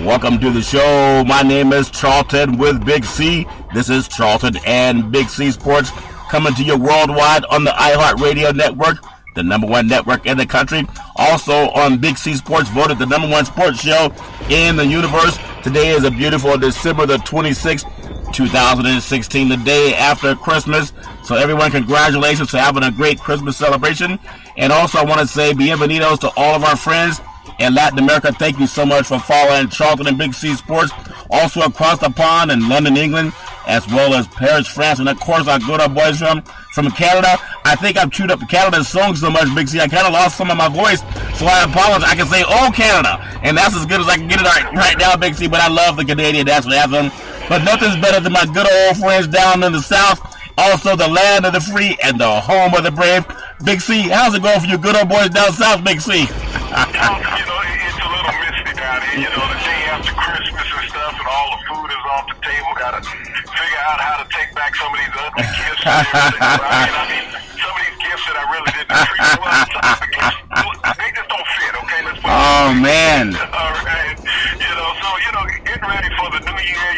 Welcome to the show. My name is Charlton with Big C. This is Charlton and Big C Sports coming to you worldwide on the iHeartRadio network, the number one network in the country. Also on Big C Sports, voted the number one sports show in the universe. Today is a beautiful December the 26th, 2016, the day after Christmas. So everyone, congratulations for having a great Christmas celebration. And also I want to say bienvenidos to all of our friends in Latin America. Thank you so much for following Charlton and Big C Sports. Also across the pond in London, England, as well as Paris, France, and of course our good old boys from Canada. I think I've chewed up Canada's song so much, Big C, I kind of lost some of my voice, so I apologize. I can say, oh, Canada, and that's as good as I can get it right now, Big C, but I love the Canadian national anthem. But nothing's better than my good old friends down in the South, also the land of the free and the home of the brave. Big C, how's it going for you good old boys down south, Big C? It's a little misty down here, the day after Christmas and stuff, and all the food is off the table. Gotta figure out how to take back some of these ugly gifts. I mean, some of these gifts that I really didn't appreciate. Well, some of the gifts, they just don't fit, okay? Let's put it man. All right. Getting ready for the new year,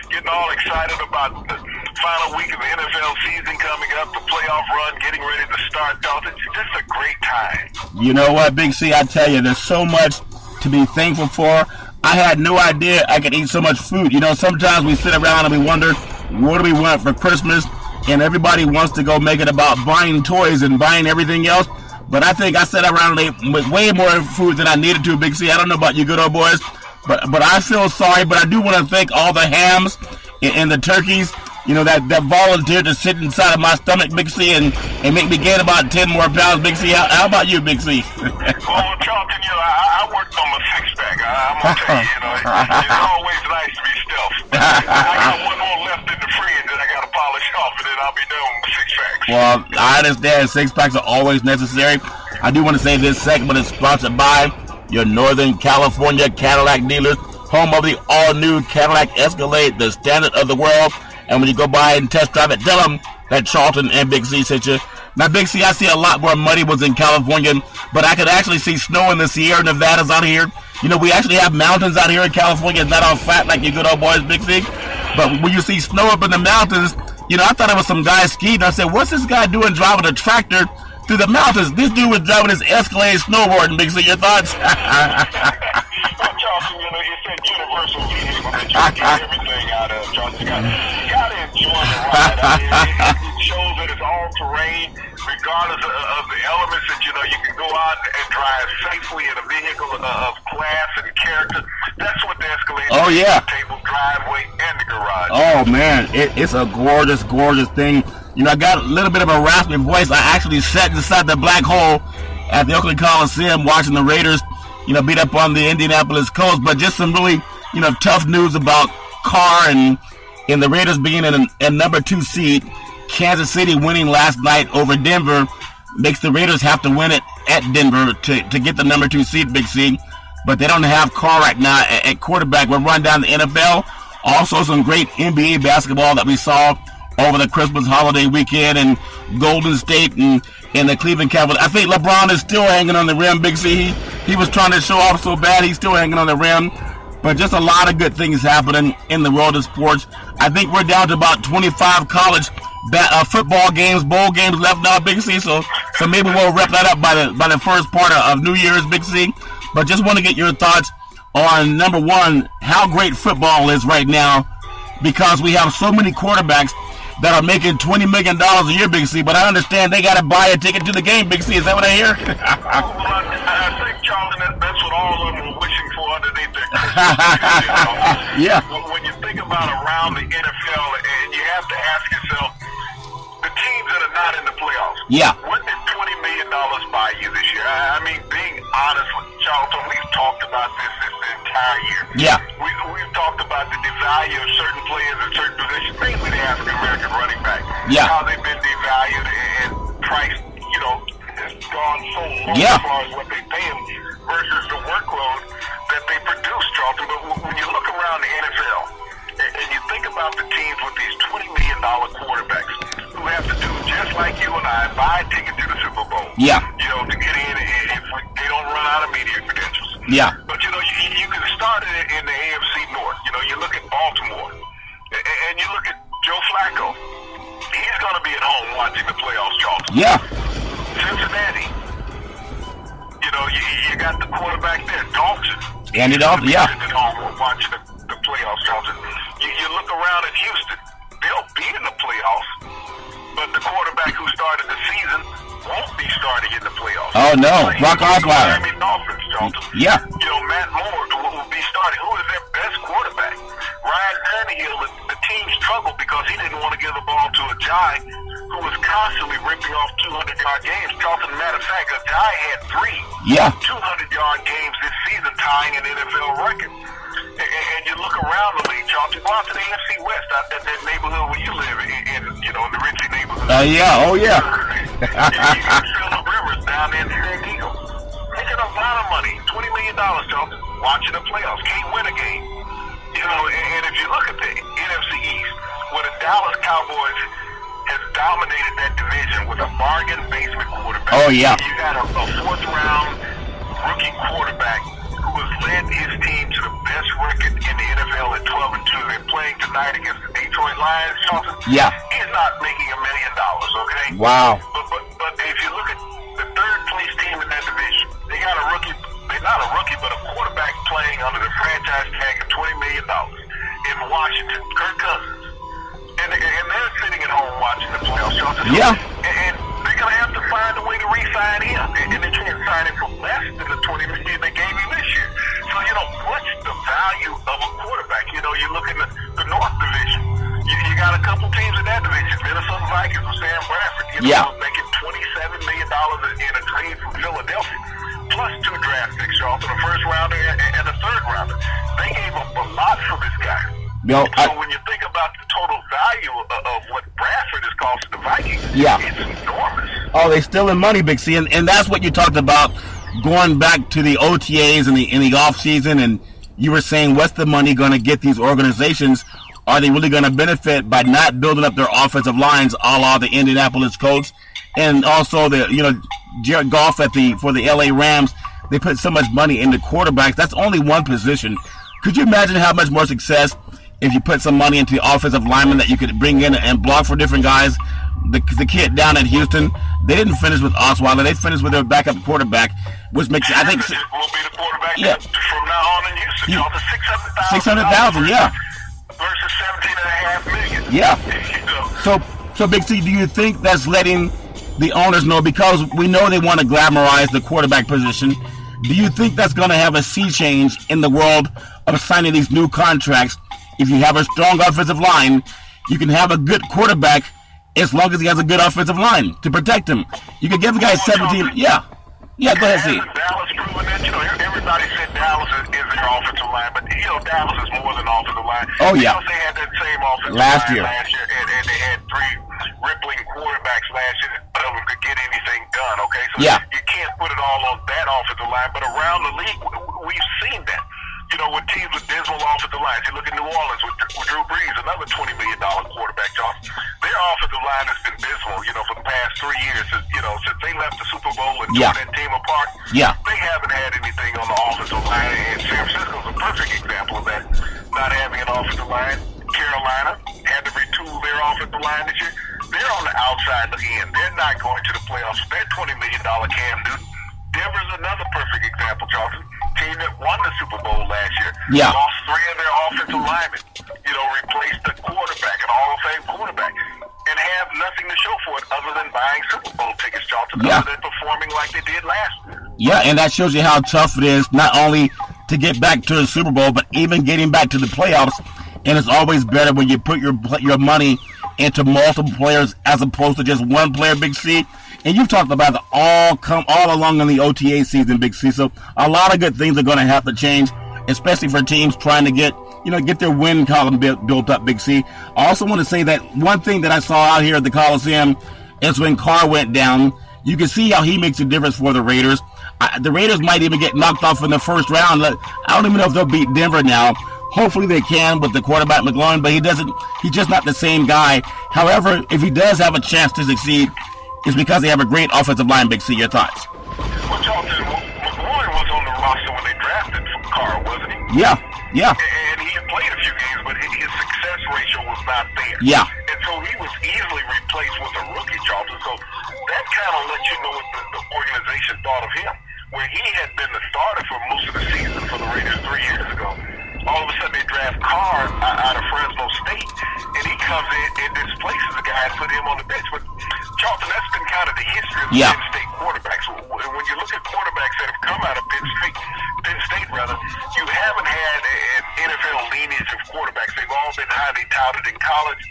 getting all excited about the final week of the NFL season coming up, the playoff run, getting ready to start. It's just a great time. You know what, Big C, I tell you, there's so much to be thankful for. I had no idea I could eat so much food. Sometimes we sit around and we wonder, what do we want for Christmas? And everybody wants to go make it about buying toys and buying everything else. But I think I sat around and ate with way more food than I needed to, Big C. I don't know about you good old boys, but I feel sorry. But I do want to thank all the hams and the turkeys, that volunteered to sit inside of my stomach, Big C, and make me gain about 10 more pounds, Big C. How about you, Big C? Well, Charlton, I worked on my six-pack. I'm going to tell you, it's always nice to be stealthy. I got one more left in the fridge that I got to polish off, and then I'll be done with six-packs. Well, I understand six-packs are always necessary. I do want to say this segment is sponsored by your Northern California Cadillac dealers, home of the all-new Cadillac Escalade, the standard of the world. And when you go by and test drive it, tell them that Charlton and Big C sent you. Now, Big C, I see a lot more muddy ones in California, but I could actually see snow in the Sierra Nevadas out here. We actually have mountains out here in California. It's not all flat like you good old boys, Big C. But when you see snow up in the mountains, I thought it was some guy skiing. I said, what's this guy doing driving a tractor through the mountains? This dude was driving his Escalade snowboarding, Big C. Your thoughts? Well, Charlton, it's that universal vehicle that you get everything out of, Charlton. You got to enjoy the ride. It shows that it's all terrain, regardless of the elements that, you can go out and drive safely in a vehicle of class and character. That's what the Escalade is. Oh, yeah. The table, driveway, and the garage. Oh, man. It's a gorgeous, gorgeous thing. I got a little bit of a raspy voice. I actually sat inside the black hole at the Oakland Coliseum watching the Raiders, beat up on the Indianapolis Colts. But just some really, tough news about Carr and the Raiders being in a number 2 seed. Kansas City winning last night over Denver makes the Raiders have to win it at Denver to get the number 2 seed, Big C. But they don't have Carr right now at quarterback. We're running down the NFL. Also some great NBA basketball that we saw over the Christmas holiday weekend, and Golden State and the Cleveland Cavaliers. I think LeBron is still hanging on the rim, Big C. He was trying to show off so bad, he's still hanging on the rim. But just a lot of good things happening in the world of sports. I think we're down to about 25 college football games, bowl games left now, Big C. So maybe we'll wrap that up by the first part of New Year's, Big C. But just want to get your thoughts on, number one, how great football is right now, because we have so many quarterbacks that are making $20 million a year, Big C, but I understand they got to buy a ticket to the game, Big C. Is that what I hear? I think, Charlton, that's what all of them are wishing for underneath their Yeah. When you think about around the NFL, and you have to ask yourself, the teams that are not in the playoffs, yeah, what did $20 million buy you this year? I mean, being honest with Charlton, we've talked about this the entire year. Yeah. We've talked about the devalue of certain players in certain positions, mainly the African-American running back. Yeah. How they've been devalued and priced, has gone so low Yeah. as far as what they pay them versus the workload that they produce, Charlton. But when you look around the NFL and you think about the teams with these $20 million quarterbacks who have to do just like you and I, buy a ticket to the Super Bowl. Yeah. To get in, if they don't run out of media credentials. Yeah. But, you can start it in the AFC North. You look at Baltimore, and you look at Joe Flacco. He's going to be at home watching the playoffs, Charlton. Yeah. Cincinnati. You got the quarterback there, Dalton. Andy Dalton, yeah. At home watching the playoffs, Charlton. You look around at Houston. They'll be in the playoffs, but the quarterback who started the season won't be starting in the playoffs. Oh, no. Brock Osweiler. Yeah. Matt Moore will be starting. Who is their best quarterback? Ryan Tannehill, the team struggled because he didn't want to give the ball to a guy who was constantly ripping off 200-yard games. Charlton, matter of fact, a guy had 3 200-yard games this season, tying an NFL record. And you look around the league, Charlton, go out to the AFC West, out that neighborhood where you live, in the Ritchie neighborhood. Yeah, oh yeah. You got Phillip Rivers down there in San Diego. Making a lot of money, $20 million, Charlton, watching the playoffs, can't win a game. And if you look at the NFC East, where the Dallas Cowboys has dominated that division with a bargain basement quarterback. Oh, yeah. You got a 4th-round rookie quarterback who has led his team to the best record in the NFL at 12-2. They're playing tonight against the Detroit Lions. Charlton, yeah. He's not making $1 million, okay? Wow. But if you look at the 3rd-place team in that division, they got a rookie. They're not a rookie, but a quarterback playing under the franchise tag of $20 million in Washington, Kirk Cousins. And they're sitting at home watching the playoffs. Yeah. And they're going to have to find a way to re-sign him. And they can't sign him for less than the $20 million they gave him this year. So, what's the value of a quarterback? You look in the North Division. You got a couple teams in that division. Minnesota Vikings with Sam Bradford. Making $27 million in a trade from Philadelphia. Plus 2 draft picks, Charlton, a 1st rounder and a 3rd rounder. They gave up a lot for this guy. So when you think about the total value of what Bradford is costing the Vikings, it's enormous. Oh, they still in money, Big C, and that's what you talked about going back to the OTAs in the off season, and you were saying, what's the money going to get these organizations? Are they really going to benefit by not building up their offensive lines, a la the Indianapolis Colts, and also the Jared Goff for the LA Rams? They put so much money into quarterbacks. That's only one position. Could you imagine how much more success if you put some money into the offensive linemen that you could bring in and block for different guys? The kid down at Houston, they didn't finish with Osweiler. They finished with their backup quarterback, which makes I think will be the quarterback from now on in Houston. $600,000, yeah. Versus $17.5 million. Yeah. So Big C, do you think that's letting the owners know, because we know they want to glamorize the quarterback position? Do you think that's going to have a sea change in the world of signing these new contracts? If you have a strong offensive line, you can have a good quarterback as long as he has a good offensive line to protect him. You can give the guy 17. Yeah, go ahead, see. Dallas proven that, everybody said Dallas is their offensive line, but, Dallas is more than offensive line. Oh, yeah. Because they had that same offensive last line year, and they had 3 rippling quarterbacks last year. None of them could get anything done, okay? So you can't put it all on that offensive line, but around the league, we've seen that. With teams with dismal offensive lines. You look at New Orleans with Drew Brees, another $20 million quarterback, Charles. Their offensive line has been dismal, for the past 3 years. Since they left the Super Bowl and tore that team apart. Yeah. They haven't had anything on the offensive line, and San Francisco's a perfect example of that, not having an offensive line. Carolina had to retool their offensive line this year. They're on the outside looking in. They're not going to the playoffs with that $20 million Cam Newton. Denver's another perfect example, Charlton. Team that won the Super Bowl last year. Yeah. Lost 3 of their offensive linemen. Replaced the quarterback, an Hall of Fame quarterback, and have nothing to show for it other than buying Super Bowl tickets, Charlton, other than performing like they did last year. Yeah, and that shows you how tough it is not only to get back to the Super Bowl, but even getting back to the playoffs. And it's always better when you put your money into multiple players as opposed to just one player, Big C. And you've talked about it all along in the OTA season, Big C. So a lot of good things are going to have to change, especially for teams trying to get their win column built up, Big C. I also want to say that one thing that I saw out here at the Coliseum is when Carr went down, you can see how he makes a difference for the Raiders. The Raiders might even get knocked off in the first round. I don't even know if they'll beat Denver now. Hopefully they can with the quarterback McLaurin, but he's just not the same guy. However, if he does have a chance to succeed, it's because they have a great offensive line, Big C. Your thoughts? Well, Charlton, McLaurin was on the roster when they drafted card, wasn't he? Yeah. And he had played a few games, but his success ratio was not there. Yeah. And so he was easily replaced with a rookie, Charlton. So that kind of lets you know what the organization thought of him, where he had been the starter for most of the season for the Raiders 3 years ago. All of a sudden they draft Carr out of Fresno State, and he comes in and displaces a guy and put him on the bench. But Charlton, that's been kind of the history of the Penn State quarterbacks. When you look at quarterbacks that have come out of Penn State, you haven't had an NFL lineage of quarterbacks. They've all been highly touted in college,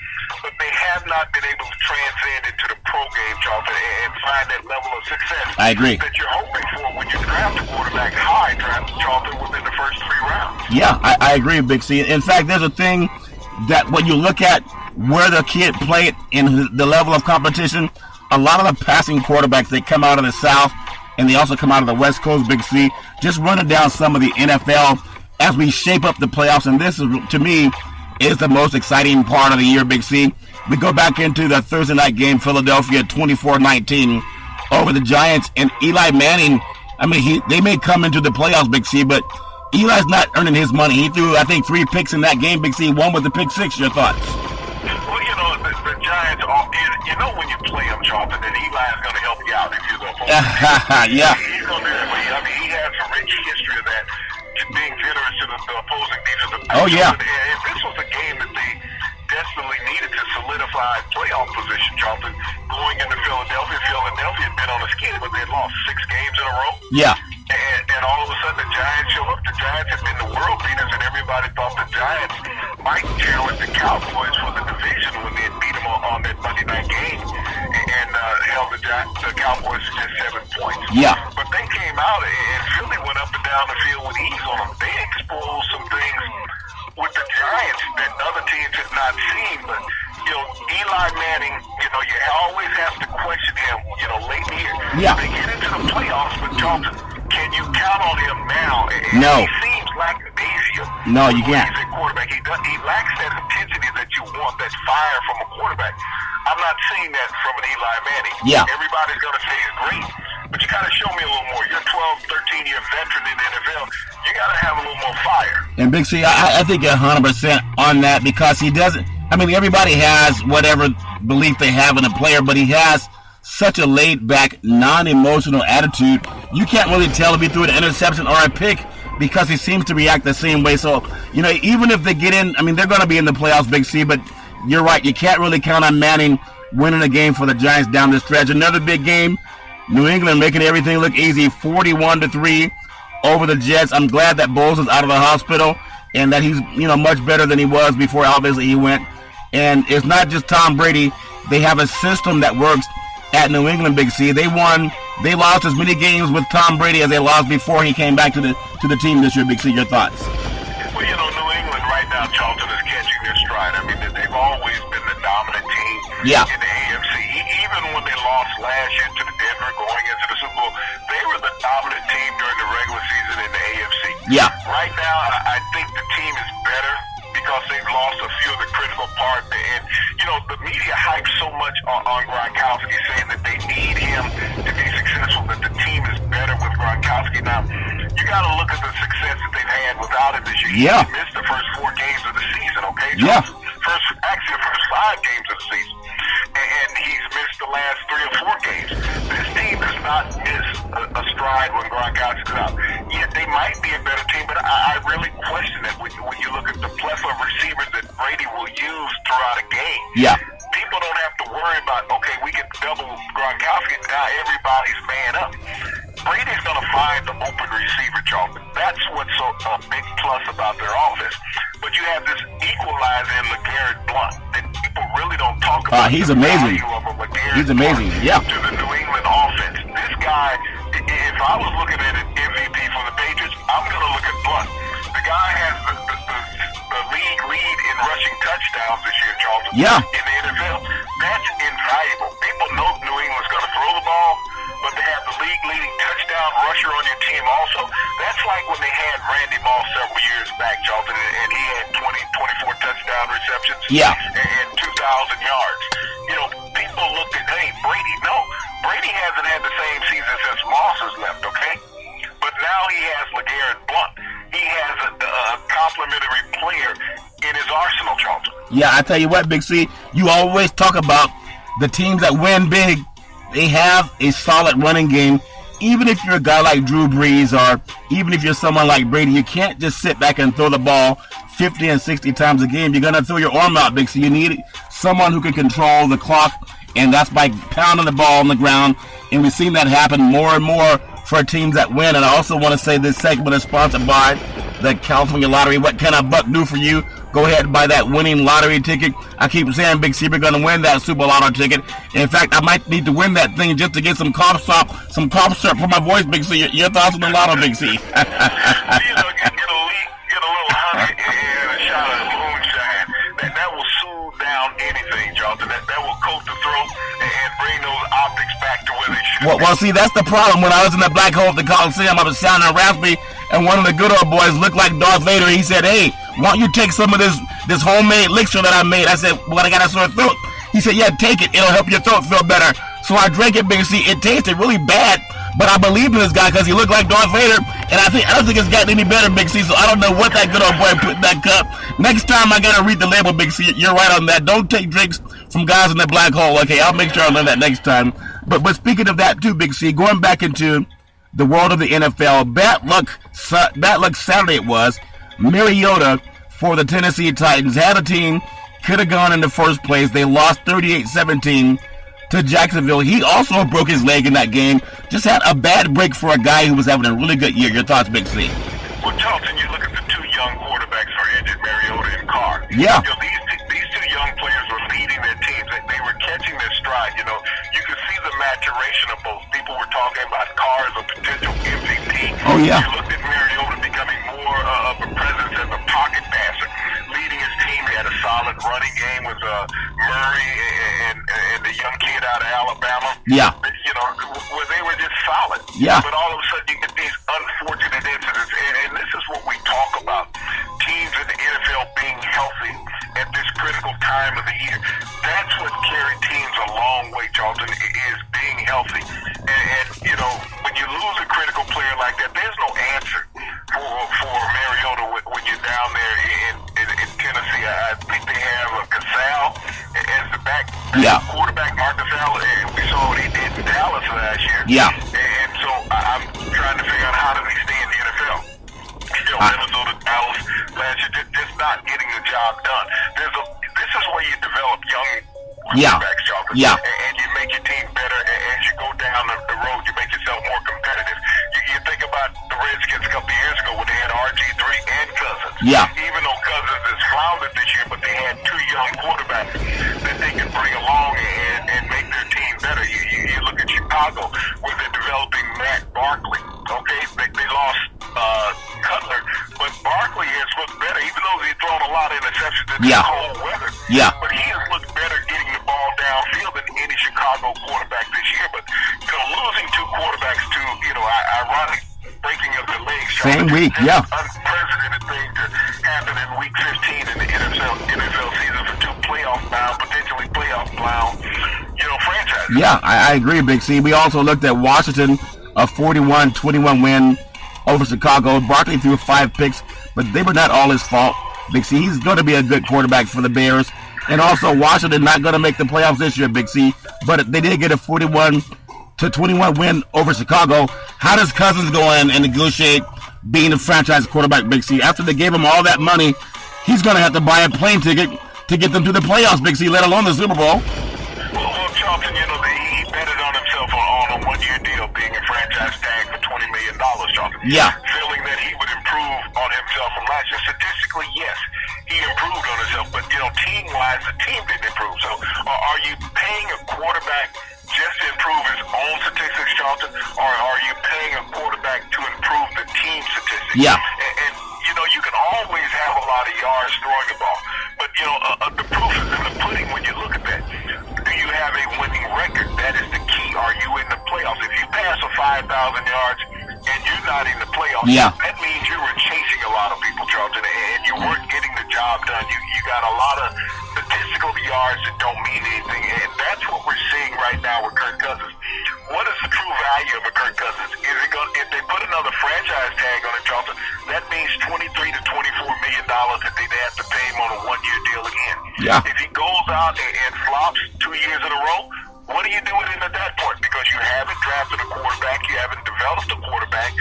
but they have not been able to transcend into the pro game, Charlton, and find that level of success. I agree. That you're hoping for when you draft a quarterback high, Charlton, within the first 3 rounds. Yeah, I agree, Big C. In fact, there's a thing that when you look at where the kid played in the level of competition, a lot of the passing quarterbacks, they come out of the South, and they also come out of the West Coast, Big C. Just running down some of the NFL as we shape up the playoffs, and this, is, to me, is the most exciting part of the year, Big C. We go back into the Thursday night game, Philadelphia 24-19 over the Giants, and Eli Manning, I mean, they may come into the playoffs, Big C, but Eli's not earning his money. He threw, I think, 3 picks in that game, Big C. One was a pick 6. Your thoughts? Well, the Giants, when you play them, Charlton, that Eli is going to help you out if you're the opponent. Yeah. He's going to he has a rich history of that, being generous to the opposing defensive. Oh, yeah. And this was a game that they desperately needed to solidify playoff position, Charlton, going into Philadelphia. Philadelphia had been on a skid, but they had lost 6 games in a row. Yeah. And all of a sudden the Giants show up. The Giants had been the world beaters, and everybody thought the Giants might challenge the Cowboys for the division when they had beat them on that Monday night game and held the Cowboys to just 7 points. Yeah. But they came out, and Philly went up and down the field with ease on them. They exposed some things with the Giants that other teams had not seen. But, Eli Manning, you always have to question him, late in the year. Yeah. They get into the playoffs, but Charlton, can you count on him now? No. He seems lackadaisical. No, you can't. He's a quarterback. He lacks that intensity that you want, that fire from a quarterback. I'm not seeing that from an Eli Manning. Yeah. Everybody's going to say he's great, but you got to show me a little more. You're a 12, 13-year veteran in the NFL. You got to have a little more fire. And Big C, I think 100% on that, because he doesn't. I mean, everybody has whatever belief they have in a player, but he has such a laid-back, non-emotional attitude. You can't really tell if he threw an interception or a pick because he seems to react the same way. So, even if they get in, I mean, they're going to be in the playoffs, Big C, but you're right. You can't really count on Manning winning a game for the Giants down the stretch. Another big game, New England making everything look easy, 41-3 over the Jets. I'm glad that Bowles is out of the hospital and that he's, much better than he was before, obviously, he went. And it's not just Tom Brady. They have a system that works at New England, Big C. They lost as many games with Tom Brady as they lost before he came back to the team this year, Big C. Your thoughts? Well, New England right now, Charlton, is catching their stride. I mean, they've always been the dominant team in the AFC. Even when they lost last year to the Denver going into the Super Bowl, they were the dominant team during the regular season in the AFC. Yeah. Right now, I think the team is better because they've lost a few of the critical parts. And, the media hypes so much on Gronkowski, saying that they need him to be successful, that the team is better with Gronkowski. Now, you got to look at the success that they've had without him this year. Yeah. He missed the first 4 games of the season, okay? So Yeah. the first 5 games of the season. And he's missed the last 3 or 4 games. This team does not miss a stride when Gronkowski's out. Yet they might be a better team, but I really question it when you look at the plethora of receivers that Brady will use throughout a game. Yeah. People don't have to worry about, okay, we can double Gronkowski. Now everybody's man up. Brady's going to find the open receiver, Charlton. That's what's a big plus about their offense. But you have this equalizer in LeGarrette Blount that people really don't talk about. He's amazing. He's amazing, yeah. To the New England offense. This guy, if I was looking at an MVP for the Patriots, I'm going to look at Blount. The guy has the league lead in rushing touchdowns this year, Charlton. Yeah. In the NFL. That's invaluable. People know New England's going to throw the ball, but they have the league-leading touchdown rusher on your team also. That's like when they had Randy Moss several years back, Charlton, and he had 24 touchdown receptions and 2,000 yards. People looked at, hey, Brady. No, Brady hasn't had the same season since Moss has left, okay? But now he has LeGarrette Blount. He has Yeah, I tell you what, Big C, you always talk about the teams that win big. They have a solid running game. Even if you're a guy like Drew Brees or even if you're someone like Brady, you can't just sit back and throw the ball 50 and 60 times a game. You're going to throw your arm out, Big C. You need someone who can control the clock, and that's by pounding the ball on the ground. And we've seen that happen more and more for teams that win. And I also want to say this segment is sponsored by the California Lottery. What can a buck do for you? Go ahead and buy that winning lottery ticket. I keep saying, Big C, we're going to win that Super Lotto ticket. In fact, I might need to win that thing just to get some cough syrup for my voice, Big C. Your thoughts on the Lotto, Big C? Get a little honey and a shot of moonshine. That will soothe down anything, Jonathan. That will coat the throat and bring those optics back to where they should be. Well, see, that's the problem. When I was in the black hole at the Coliseum, I was sounding raspy, and one of the good old boys looked like Darth Vader. He said, "Hey, why don't you take some of this homemade elixir that I made?" I said, "Well, I got a sore throat." He said, "Yeah, take it. It'll help your throat feel better." So I drank it, Big C. It tasted really bad, but I believed in this guy because he looked like Darth Vader, and I don't think it's gotten any better, Big C. So I don't know what that good old boy put in that cup. Next time I gotta read the label, Big C. You're right on that. Don't take drinks from guys in the black hole. Okay, I'll make sure I learn that next time. But speaking of that too, Big C, going back into the world of the NFL, bad luck Saturday it was. Mariota for the Tennessee Titans had a team, could have gone in the first place. They lost 38-17 to Jacksonville. He also broke his leg in that game. Just had a bad break for a guy who was having a really good year. Your thoughts, Big C? Well, Charlton, you look at the two young quarterbacks who are injured, Mariota and Carr. Yeah. You know, these two young players were leading their teams. They were catching their stride. You know, you could see the maturation of both. People were talking about Carr as a potential MVP. Oh, yeah. You looked at Mariota becoming more of a presence as a pocket passer, leading his team. He had a solid running game with Murray and the young kid out of Alabama. Yeah. You know, where they were just solid. Yeah. But all of a sudden you get these unfortunate incidents, and this is what we talk about. Teams in the NFL being healthy at this critical time of the year. That's what carried teams a long way, Charlton, is being healthy. And you know, when you lose a critical player like that, there's no answer for Mariota when you're down there in Tennessee. I think they have Casal as the quarterback, Mark Casal, and we saw what he did in Dallas last year. Yeah. And so I'm trying to figure out how does he stay in the NFL. You know, Minnesota, Dallas last year, just not getting the job done. This is where you develop young quarterbacks, Charlton. Yeah. And you make your team better. As you go down the road, you make yourself more competitive. You think about the Redskins a couple of years ago when they had RG3 and Cousins. Yeah. Even though Cousins has floundered this year, but they had two young quarterbacks that they could bring along and make their team better. You look at Chicago where they're developing Matt Barkley. Okay, they lost Cutler, but Barkley has looked better, even though he's thrown a lot of interceptions in the cold weather. Yeah. But he has looked better getting the ball downfield than any Chicago quarterback this year. But you know, losing two quarterbacks to ironic breaking of the legs. Same week, yeah. Unprecedented thing to happen in week 15 in the NFL season for two potentially playoff bound, franchises. Yeah, I agree, Big C. We also looked at Washington, a 41-21 win over Chicago. Barkley threw 5 picks, but they were not all his fault. Big C, he's going to be a good quarterback for the Bears. And also, Washington not going to make the playoffs this year, Big C, but they did get a 41-21 win over Chicago. How does Cousins go in and negotiate being the franchise quarterback, Big C? After they gave him all that money, he's going to have to buy a plane ticket to get them to the playoffs, Big C, let alone the Super Bowl. Well, Charlton, he betted on himself on a one-year deal, being a franchise tag for $20 million, Charlton. Yeah. Feeling that he would improve on himself from last year. Statistically, yes, he improved on himself, but, team-wise, the team didn't improve. So are you paying a quarterback just to improve his own statistics, Charlton, or are you paying a quarterback to improve the team statistics? Yeah. And you can always have a lot of yards throwing the ball, but, the proof is in the pudding when you look at that. Do you have a winning record? That is the key. Are you in the playoffs? If you pass for 5,000 yards and you're not in the playoffs, that means you were chasing a lot of people, Charlton, and you weren't getting the job done. You got a lot of statistical yards that don't mean anything, and that's what we're seeing right now with Kirk Cousins. What is the true value of a Kirk Cousins? If they put another franchise tag on it, Charlton, that means $23 to $24 million that they'd have to pay him on a one-year deal again. Yeah. If he goes out and flops 2 years in a row, what do you do with him at that point? Because you haven't drafted a quarterback, you haven't developed a quarterback,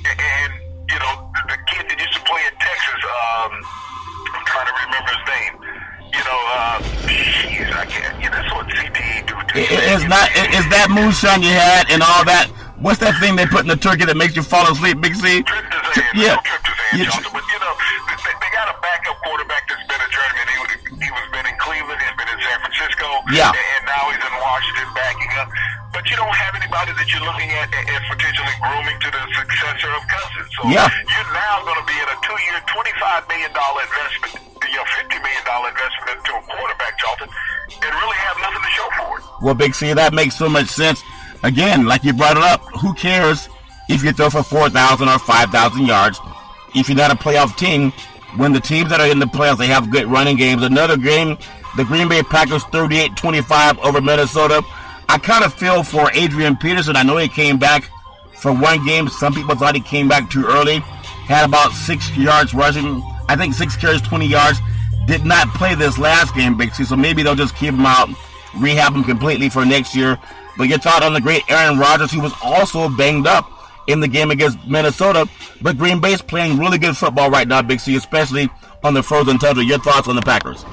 and the kid that used to play in Texas, I'm trying to remember his name. I can't. That's what CTE do. Is that moonshine you had and all that? What's that thing they put in the turkey that makes you fall asleep, Big C? Tryptophan. Yeah. Johnson. But they got a backup quarterback that's been a journeyman. He was been in Cleveland, he's been in San Francisco, yeah, and now he's in Washington backing up. But you don't have anybody that you're looking at as potentially grooming to the successor of Cousins. So you're now going to be in a 2-year, $25 million investment, $50 million investment into a quarterback, Charlton, and really have nothing to show for it. Well, Big C, that makes so much sense. Again, like you brought it up, who cares if you throw for 4,000 or 5,000 yards if you're not a playoff team? When the teams that are in the playoffs, they have good running games. Another game, the Green Bay Packers 38-25 over Minnesota. I kind of feel for Adrian Peterson. I know he came back for one game. Some people thought he came back too early. Had about 6 yards rushing. I think 6 carries, 20 yards. Did not play this last game, Big C. So maybe they'll just keep him out, rehab him completely for next year. But your thought on the great Aaron Rodgers, who was also banged up in the game against Minnesota. But Green Bay's playing really good football right now, Big C, especially on the frozen tundra. Your thoughts on the Packers?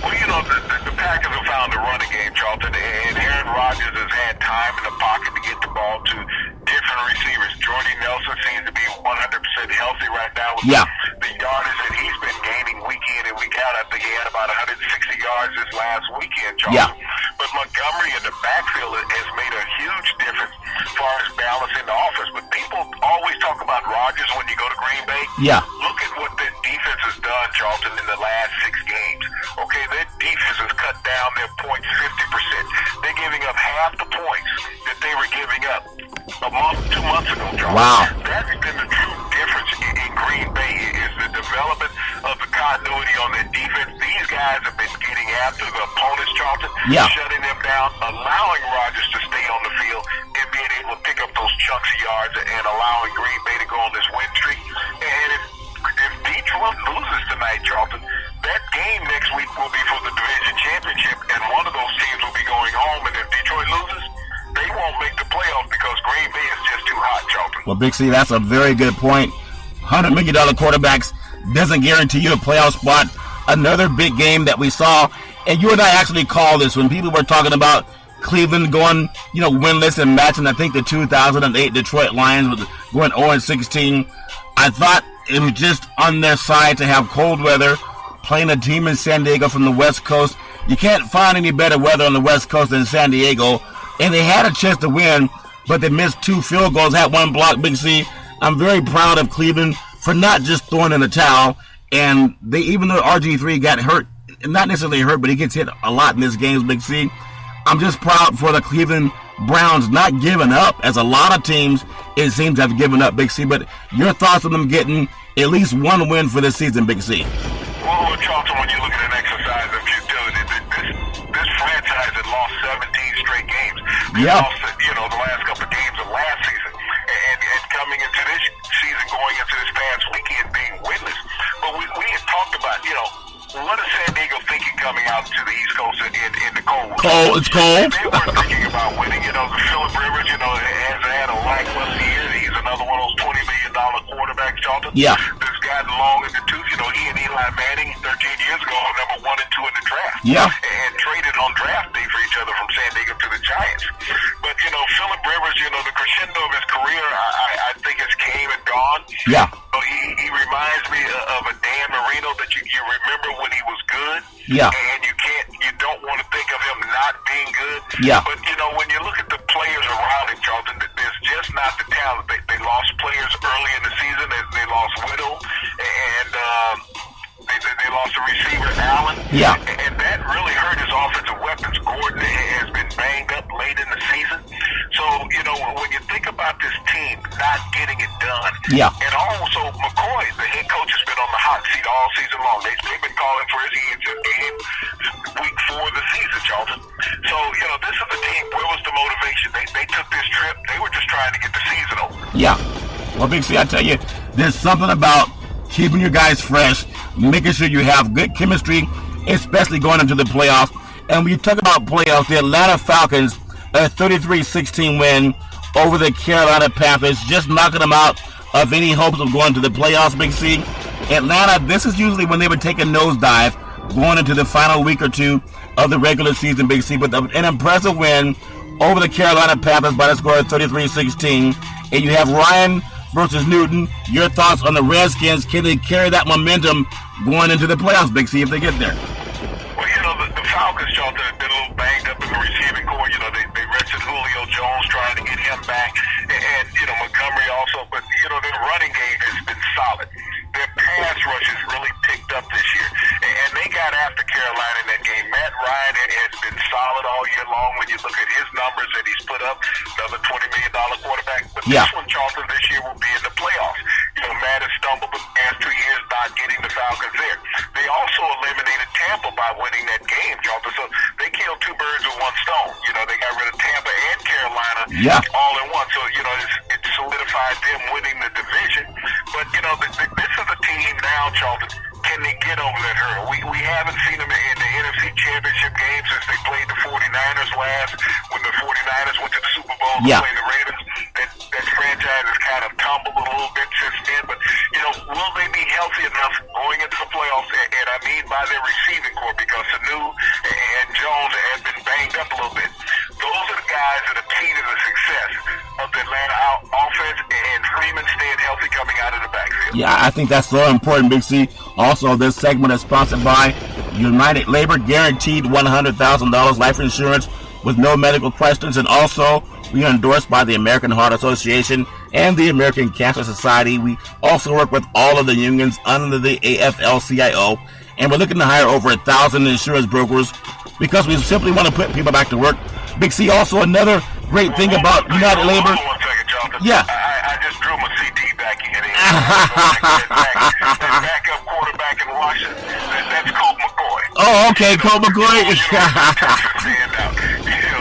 Well, the Packers have found a running game, Charlton, and Aaron Rodgers has had time in the pocket to get the ball to different receivers. Jordy Nelson seems to be 100% healthy right now with the yardage that he's been gaining week in and week out. I think he had about 160 yards this last weekend, Charlton. But Montgomery in the backfield has made a huge difference as far as balancing the offense. But people always talk about Rodgers when you go to Green Bay. Yeah. Look at what the defense has done, Charlton, in the last 6 games. Okay, their defense has cut down their points 50%. They're giving up half the points that they were giving up a month, 2 months ago, Charlton. Wow. That's been the true difference in Green Bay is the development of the continuity on their defense. These guys have been getting after the opponents, Charlton, shutting them down, allowing Rodgers to stay on the field and being able to pick up those chunks of yards and allowing Green Bay to go on this win streak. And if Detroit loses tonight, Charlton, that game next week will be for the division championship, and one of those teams will be going home. And if Detroit loses, they won't make the playoffs because Green Bay is just too hot, Charlton. Well, Big C, that's a very good point. $100 million quarterbacks doesn't guarantee you a playoff spot. Another big game that we saw, and you and I actually called this when people were talking about Cleveland going, winless and matching, I think, the 2008 Detroit Lions with going 0-16. I thought it was just on their side to have cold weather, playing a team in San Diego from the West Coast. You can't find any better weather on the West Coast than San Diego. And they had a chance to win, but they missed 2 field goals, had 1 block, Big C. I'm very proud of Cleveland for not just throwing in the towel. And they, even though RG3 got hurt, not necessarily hurt, but he gets hit a lot in this game, Big C. I'm just proud for the Cleveland Browns not giving up, as a lot of teams, it seems, have given up, Big C. But your thoughts on them getting at least 1 win for this season, Big C? Well, Charlton, when you look at an exercise of futility, this franchise had lost 17 straight games. They lost, the last couple of games of last season. And coming into this season, going into this past weekend, being winless. But we had talked about, what is San Diego thinking coming out to the East Coast in the cold? It's cold. They weren't thinking about winning. The Phillip Rivers, has had a lackluster year. He's another one of those $20 million quarterbacks, Charlton. Yeah. That's gotten long in the tooth. He and Eli Manning 13 years ago were number 1 and 2 in the draft. Yeah. And traded on draft day for each other from San Diego to the Giants. But, Phillip Rivers, the crescendo of his career, I think has came and gone. Yeah. He reminds me of a Dan Marino that you remember when he was good. Yeah. And you don't want to think of him not being good. Yeah. But, when you look at the players around him, Charlton, there's just not the talent. They lost players early in the season. They lost Whittle, and they lost a receiver, Allen. Yeah. And that really hurt his offensive weapons. Gordon has been banged up late in the season. So, when you think about this team not getting it done, and also McCoy, the head coach, has been on the hot seat all season long. They've been calling for his game week 4 of the season, Charlton. So, this is the team. Where was the motivation? They took this trip. They were just trying to get the season over. Yeah. Well, Big C, I tell you, there's something about keeping your guys fresh, making sure you have good chemistry, especially going into the playoffs. And when you talk about playoffs, the Atlanta Falcons, a 33-16 win over the Carolina Panthers, just knocking them out of any hopes of going to the playoffs, Big C. Atlanta, this is usually when they would take a nosedive going into the final week or two of the regular season, Big C. But an impressive win over the Carolina Panthers by the score of 33-16. And you have Ryan versus Newton. Your thoughts on the Redskins? Can they carry that momentum going into the playoffs, Big C, if they get there? Well, the Falcons, Charlton, have been a little banged up in the receiving corps. They rested Julio Jones, trying to get him back. And Montgomery also. But, their running game has been solid. Their pass rush has really picked up this year. And they got after Carolina in that game. Matt Ryan has been solid all year long when you look at his numbers that he's put up. Another $20 million quarterback. But this one, Charlton, this year will be in the playoffs. Matt has stumbled the past 2 years not getting the Falcons there. They also eliminated Tampa by winning that game, Charlton. So they killed two birds with one stone. They got rid of Tampa and Carolina all in one. So, it solidified them winning the division. But, this is a team now, Charlton. Can they get over that hurdle? We haven't seen them in the NFC Championship game since they played the 49ers last, when the 49ers went to the Super Bowl to play the Ravens. That franchise has kind of tumbled a little bit since then. But, will they be healthy enough going into the playoffs? And I mean by their receiving corps, because Sanu and Jones have been banged up a little bit. Those are the guys that are key to the success of the Atlanta offense, and Freeman staying healthy coming out of the backfield. Yeah, I think that's so important, Big C. Also, this segment is sponsored by United Labor, guaranteed $100,000 life insurance with no medical questions. And also, we are endorsed by the American Heart Association and the American Cancer Society. We also work with all of the unions under the AFL-CIO. And we're looking to hire over 1,000 insurance brokers because we simply want to put people back to work. Big C, also another great thing about United Labor. Hold on 1 second, Jonathan. Yeah. I just drew my CT back in. That backup quarterback in Washington, that's Colt McCoy. Oh, okay, Colt McCoy.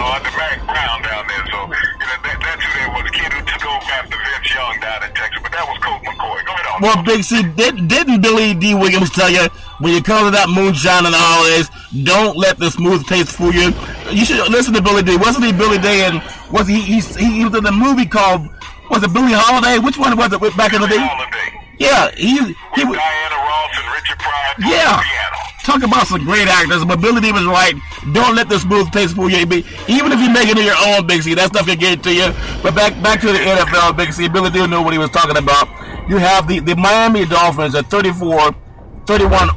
Under Mac Brown down there. So, that's who that was. The kid who took over after Vince Young down in Texas. But that was Colt McCoy. Go ahead on. Well, Big C, didn't Billy D. Williams tell you, when you come to that moonshine and the holidays, don't let the smooth taste fool you? You should listen to Billy D. Wasn't he Billy D? And was he was in the movie called, was it Billy Holiday? Which one was it back in the day? Holiday. Yeah, he was Diana Ross and Richard Pryor. Yeah. Piano. Talk about some great actors, but Billy D was right. Don't let the smooth taste fool you. Even if you make it in your own, Big C, that stuff can get to you. But back to the NFL, Big C, Billy D knew what he was talking about. You have the Miami Dolphins, a 34-31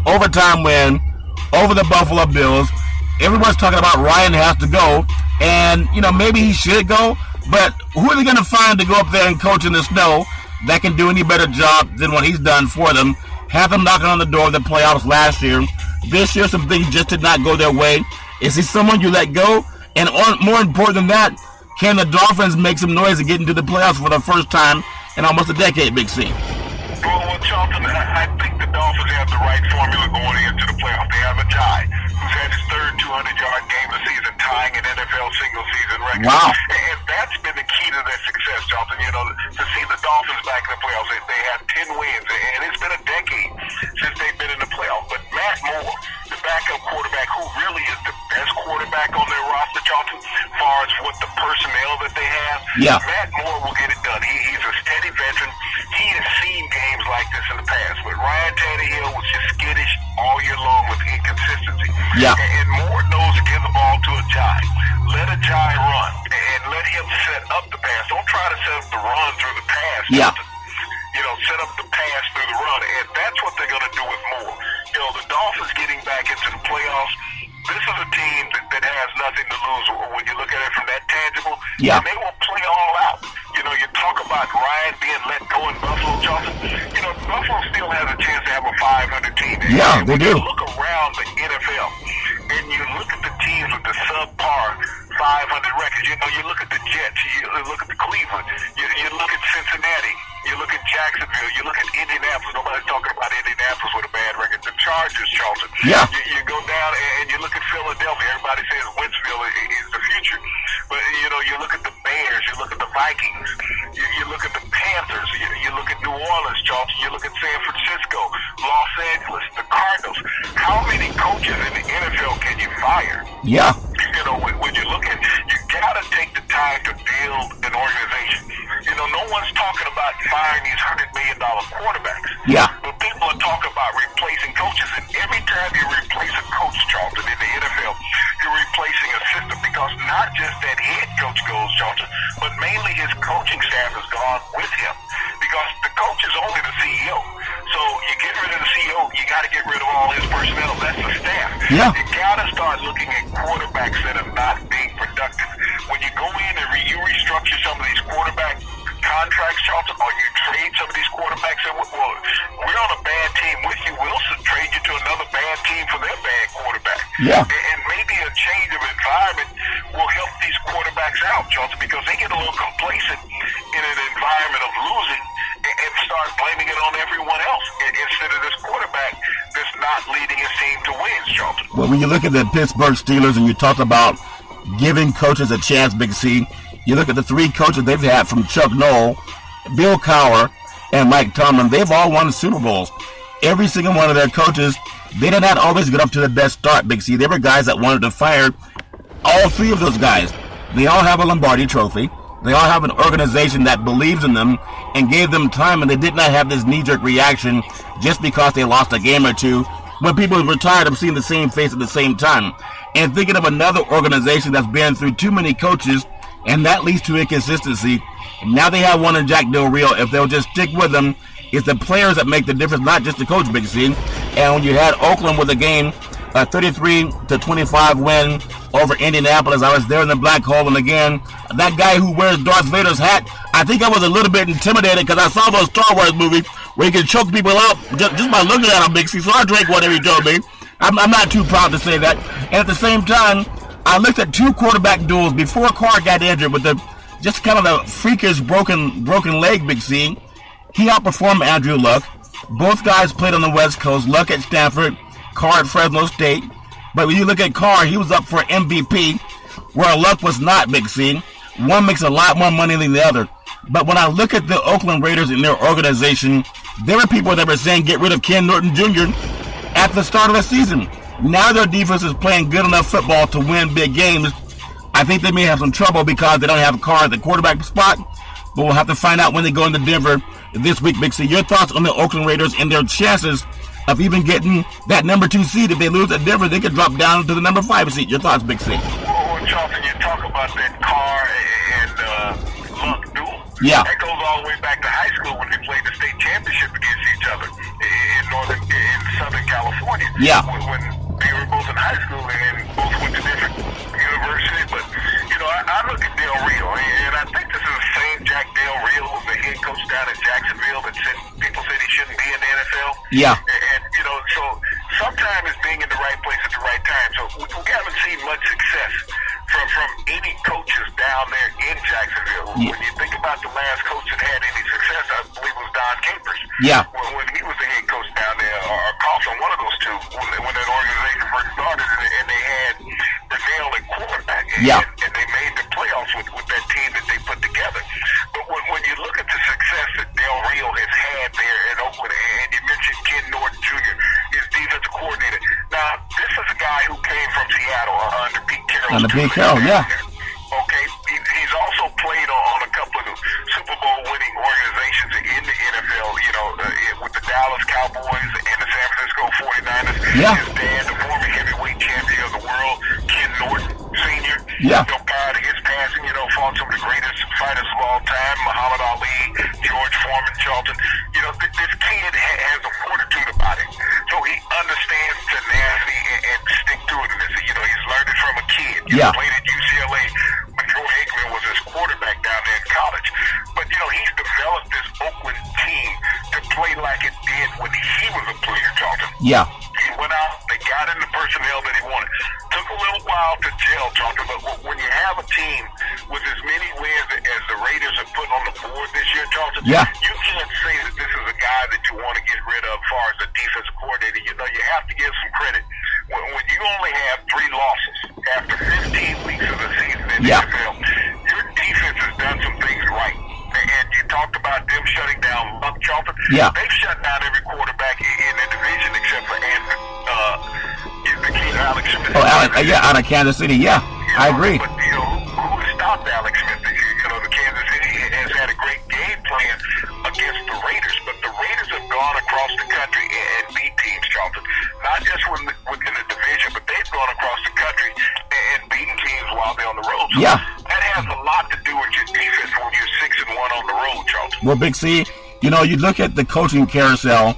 overtime win over the Buffalo Bills. Everyone's talking about Ryan has to go, and maybe he should go. But who are they going to find to go up there and coach in the snow that can do any better job than what he's done for them? Have them knocking on the door of the playoffs last year. This year, some things just did not go their way. Is he someone you let go? And more important than that, can the Dolphins make some noise and get into the playoffs for the first time in almost a decade, Big C? Well, Charlton, I think the Dolphins have the right formula going into the playoffs. They have Ajayi, who's had his third 200-yard game of the season, tying an NFL single-season record. Wow. And that's been the key to their success, Charlton. To see the Dolphins back in the playoffs, they have 10 wins, and it's been a decade since they've been in the playoffs. But Matt Moore, the backup quarterback, who really is the best quarterback on their roster, Charlton, as far as what the personnel that they have, Matt Moore will get it done. He's a steady veteran. He has seen games like this in the past, but Ryan Tannehill was just skittish all year long with inconsistency. Yeah. And Moore knows to give the ball to Ajayi. Let Ajayi run, and let him set up the pass. Don't try to set up the run through the pass. Yeah. Set up the pass through the run, and that's what they're going to do with Moore. The Dolphins getting back into the playoffs, this is a team that has nothing to lose when you look at it from that tangible. Yeah. And they will play all out. You talk about Ryan being let go in Buffalo, Charlton. Buffalo still has a chance to have a 500 team. Yeah, they do. You look around the NFL, and you look at the teams with the subpar 500 records. You look at the Jets. You look at the Cleveland. You look at Cincinnati. You look at Jacksonville. You look at Indianapolis. Nobody's talking about Indianapolis with a bad record. The Chargers, Charlton. Yeah. You go down and you look at Philadelphia. Everybody says Wentzville is the future. But, you look at the Bears. You look at the Vikings. You look at the Panthers. You look at New Orleans, Charlton. You look at San Francisco, Los Angeles, the Cardinals. How many coaches in the Yeah. You know, when you look at, you gotta take the time to build an organization. You know, no one's talking about firing these $100 million quarterbacks. Yeah. But people are talking about replacing coaches, and every time you replace a coach, Charlton, in the NFL, you're replacing a system, because not just that head coach goes, Charlton, but mainly his coaching staff has gone with him, because the coach is only the CEO. So you get rid of the CEO, you got to get rid of all his personnel. That's the staff. Yeah. You got to start looking at quarterbacks that are not being productive. When you go in and you restructure some of these quarterback contracts, Charlton, or you trade some of these quarterbacks, and well, we're on a bad team with you. We'll trade you to another bad team for their bad quarterback. Yeah. And maybe a change of environment will help these quarterbacks out, Charlton, because they get a little complacent in an environment of losing and start blaming it on everyone else instead of this quarterback that's not leading his team to wins, Charlton. Well, when you look at the Pittsburgh Steelers and you talk about giving coaches a chance, Big C, you look at the three coaches they've had, from Chuck Noll, Bill Cowher, and Mike Tomlin. They've all won Super Bowls. Every single one of their coaches, they did not always get up to the best start, Big C. There were guys that wanted to fire all three of those guys. They all have a Lombardi trophy. They all have an organization that believes in them and gave them time, and they did not have this knee-jerk reaction just because they lost a game or two when people were tired of seeing the same face at the same time. And thinking of another organization that's been through too many coaches, and that leads to inconsistency. Now they have one in Jack Del Rio. If they'll just stick with them, it's the players that make the difference, not just the coach, Big C. And when you had Oakland with a game, a 33-25 win over Indianapolis, I was there in the black hole, and again, that guy who wears Darth Vader's hat, I think I was a little bit intimidated because I saw those Star Wars movies where you can choke people out just by looking at them, Big C. So I drank whatever he told me. I'm not too proud to say that. And at the same time, I looked at two quarterback duels before Carr got injured with the just kind of the freakish broken leg, Big C. He outperformed Andrew Luck. Both guys played on the West Coast. Luck at Stanford, Carr at Fresno State. But when you look at Carr, he was up for MVP, where Luck was not, Big C. One makes a lot more money than the other. But when I look at the Oakland Raiders and their organization, there were people that were saying get rid of Ken Norton Jr. at the start of the season. Now their defense is playing good enough football to win big games. I think they may have some trouble because they don't have a Carr at the quarterback spot. But we'll have to find out when they go into Denver this week, Big C. Your thoughts on the Oakland Raiders and their chances of even getting that number 2 seed? If they lose at Denver, they could drop down to the number 5 seed. Your thoughts, Big C? Well, Charlton, you talk about that Carr and Luck duel. Yeah. That goes all the way back to high school when they played the state championship against each other in Southern California. Yeah. When they were both in high school and both went to different universities. But, you know, I look at Del Rio, and I think this is the same Jack Del Rio, the head coach down in Jacksonville, that people said he shouldn't be in the NFL. Yeah. And you know, so sometimes it's being in the right place at the right time. So we haven't seen much success from any coaches down there in Jacksonville. Yeah. When you think about the last coach that had any success, I believe it was Don Capers. Yeah. When he was the head coach down there, or Coughlin, one of those two, when that organization first started, and they had Brunell at quarterback, and they made the playoffs with that team that they put together. But when you look at the success that Del Rio has had there in Oakland, and you mentioned Ken Norton Jr., his defensive coordinator. Now, this is a guy who came from Seattle under Pete Carroll. Under Pete Carroll, yeah. Okay, he's also played on a couple of Super Bowl winning organizations in the NFL, you know, with the Dallas Cowboys and the San Francisco 49ers. Yeah. His dad, the former heavyweight champion of the world, Ken Norton Sr. Yeah. You know, prior to his passing, you know, fought some of the greatest fighters of all time, Muhammad Ali, George Foreman, Charlton. You know, this kid has a fortitude about him. So he understands tenacity and stick to it. You know, he's learned it from a kid. You know, played at UCLA. Troy Aikman was his quarterback down there in college. But, you know, he's developed this Oakland team to play like it did when he was a player, Charlton. Yeah. He went out, they got in the personnel that he wanted. Took a little while to gel, Charlton, but when you have a team with as many wins as the Raiders have put on the board this year, Charlton, you can't say that this is a guy that you want to get rid of as far as the defensive coordinator. You know, you have to give some credit. When you only have 3 losses after 15 weeks of the season in the NFL, your defense has done some things right. And you talked about them shutting down Luck, Charlton. Yeah. They've shut down every quarterback in the division except for the King Alex Smith. Oh, Alex, yeah, out of Kansas City. Yeah, I agree. But, who stopped Alex Smith this year? The Kansas City has had a great game plan against the Raiders, but the Raiders have gone across the country and beat teams, Charlton. Not just within the division, but they've gone across the country and beaten teams while they're on the road. So yeah. That has a lot to do with your defense when you're 6-1 on the road, Charlton. Well, Big C, you look at the coaching carousel,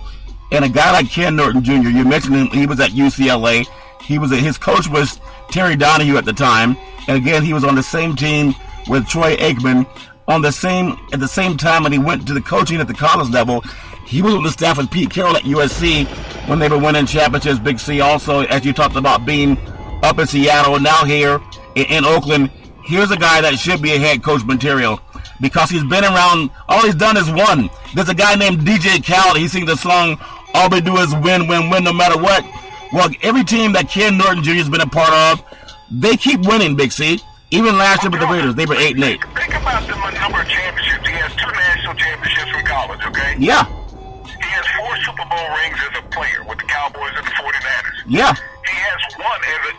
and a guy like Ken Norton Jr., you mentioned him, he was at UCLA. His coach was Terry Donahue at the time, and again, he was on the same team with Troy Aikman at the same time when he went to the coaching at the college level. He was on the staff with Pete Carroll at USC when they were winning championships. Big C also, as you talked about, being up in Seattle and now here in Oakland. Here's a guy that should be a head coach material because he's been around. All he's done is won. There's a guy named DJ Khaled. He sings the song, "All we do is win, win, win, no matter what." Well, every team that Ken Norton Jr. has been a part of, they keep winning, Big C. Even last year with the Raiders, they were 8-8. Think about the number of championships. He has 2 national championships from college, okay? Yeah. He has 4 Super Bowl rings as a player with the Cowboys and the 49ers. Yeah. He has one as a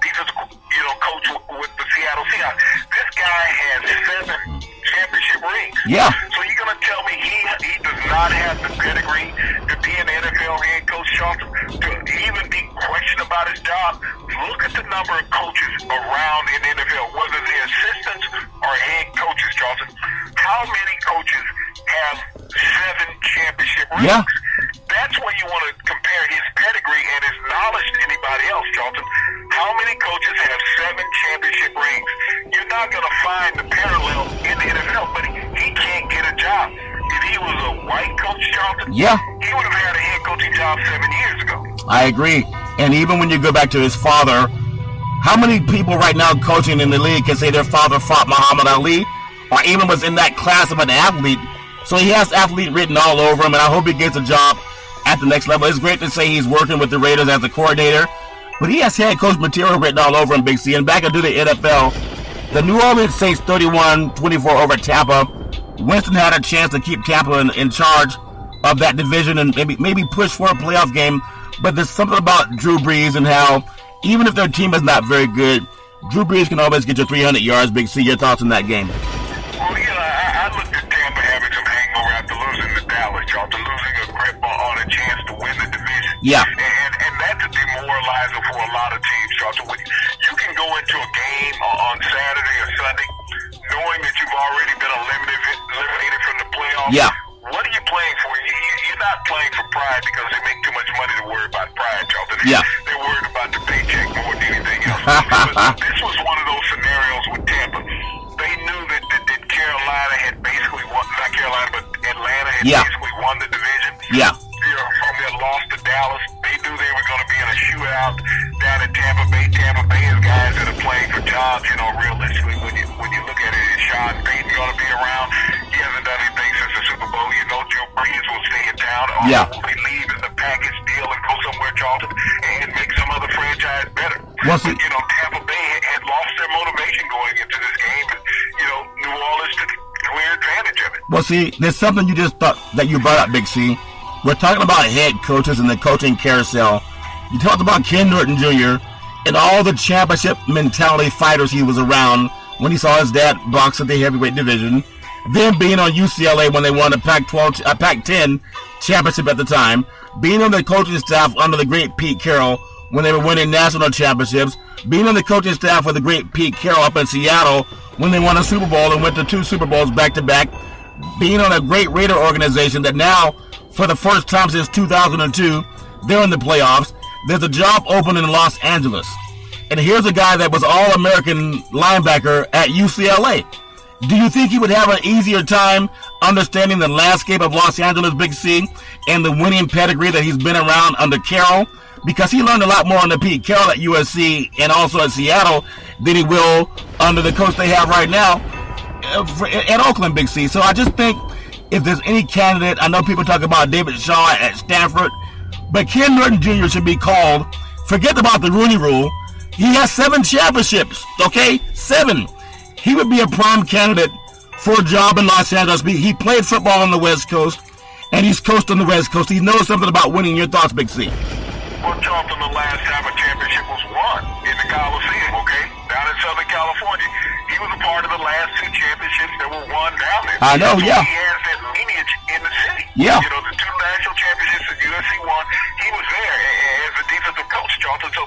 defensive coach with the Seattle Seahawks. This guy has 7 championship rings. Yeah. So you're going to tell me he does not have the pedigree to be an NFL head coach, Charlton, to even be questioned about his job? Look at the number of coaches around in the NFL, whether they're assistants or head coaches, Charlton. How many coaches have 7 championship rings? Yeah. That's where you want to compare his pedigree and his knowledge to anybody else, Charlton. How many coaches have 7 championship rings? You're not going to find the parallel in the NFL, but he can't get a job. If he was a white coach, Charlton, yeah, he would have had a head coaching job 7 years ago. I agree. And even when you go back to his father, how many people right now coaching in the league can say their father fought Muhammad Ali or even was in that class of an athlete? So he has athlete written all over him, and I hope he gets a job at the next level. It's great to say he's working with the Raiders as a coordinator, but he has head coach material written all over him, Big C. And back into the NFL, the New Orleans Saints 31-24 over Tampa. Winston had a chance to keep Tampa in charge of that division and maybe push for a playoff game, but there's something about Drew Brees and how even if their team is not very good, Drew Brees can always get you 300 yards. Big C, your thoughts on that game? Well, I looked at Tampa having some hangover after losing to Dallas, Charlton, losing a grip on a chance to win the division. Yeah. And that's a demoralizer for a lot of teams, Charlton. You can go into a game on Saturday or Sunday knowing that you've already been eliminated from the playoffs. Yeah. What are you playing for? You're not playing for pride because they make too much money to worry about pride, Charlton. Yeah. They're worried about the paycheck more than anything else. But this was one of those scenarios with Tampa. They knew that Carolina had basically won, not Carolina, but Atlanta had basically won the division. Yeah. From their loss to Dallas, they knew they were going to be in a shootout down in Tampa Bay. Tampa Bay is guys that are playing for jobs. Realistically, when you look at it, is Sean Payton going to be around? He hasn't done anything since the Super Bowl. Joe Brees will stay in town, or will he leave in the package deal and go somewhere, Charlton, and make some other franchise better? Well, but, Tampa Bay had lost their motivation going into this game, and New Orleans took clear advantage of it. Well, see, there's something you just thought that you brought up, Big C. We're talking about head coaches and the coaching carousel. You talked about Ken Norton Jr. and all the championship mentality fighters he was around when he saw his dad box at the heavyweight division. Then being on UCLA when they won the Pac-10 championship at the time. Being on the coaching staff under the great Pete Carroll when they were winning national championships. Being on the coaching staff with the great Pete Carroll up in Seattle when they won a Super Bowl and went to 2 Super Bowls back-to-back. Being on a great Raider organization that now, for the first time since 2002, they're in the playoffs. There's a job open in Los Angeles. And here's a guy that was All-American linebacker at UCLA. Do you think he would have an easier time understanding the landscape of Los Angeles, Big C, and the winning pedigree that he's been around under Carroll? Because he learned a lot more under Pete Carroll at USC and also at Seattle than he will under the coach they have right now at Oakland, Big C. So I just think if there's any candidate, I know people talk about David Shaw at Stanford, but Ken Norton Jr. should be called. Forget about the Rooney Rule. He has 7 championships, okay? 7. He would be a prime candidate for a job in Los Angeles. He played football on the West Coast, and he's coached on the West Coast. He knows something about winning. Your thoughts, Big C? Well, Well, Charlton, the last time a championship was won in the Coliseum, okay, down in Southern California. He was a part of the last 2 championships that were won down there. I know, yeah. He has that lineage in the city. Yeah. You know, the 2 national championships that USC won, he was there as a defensive coach, Charlton. So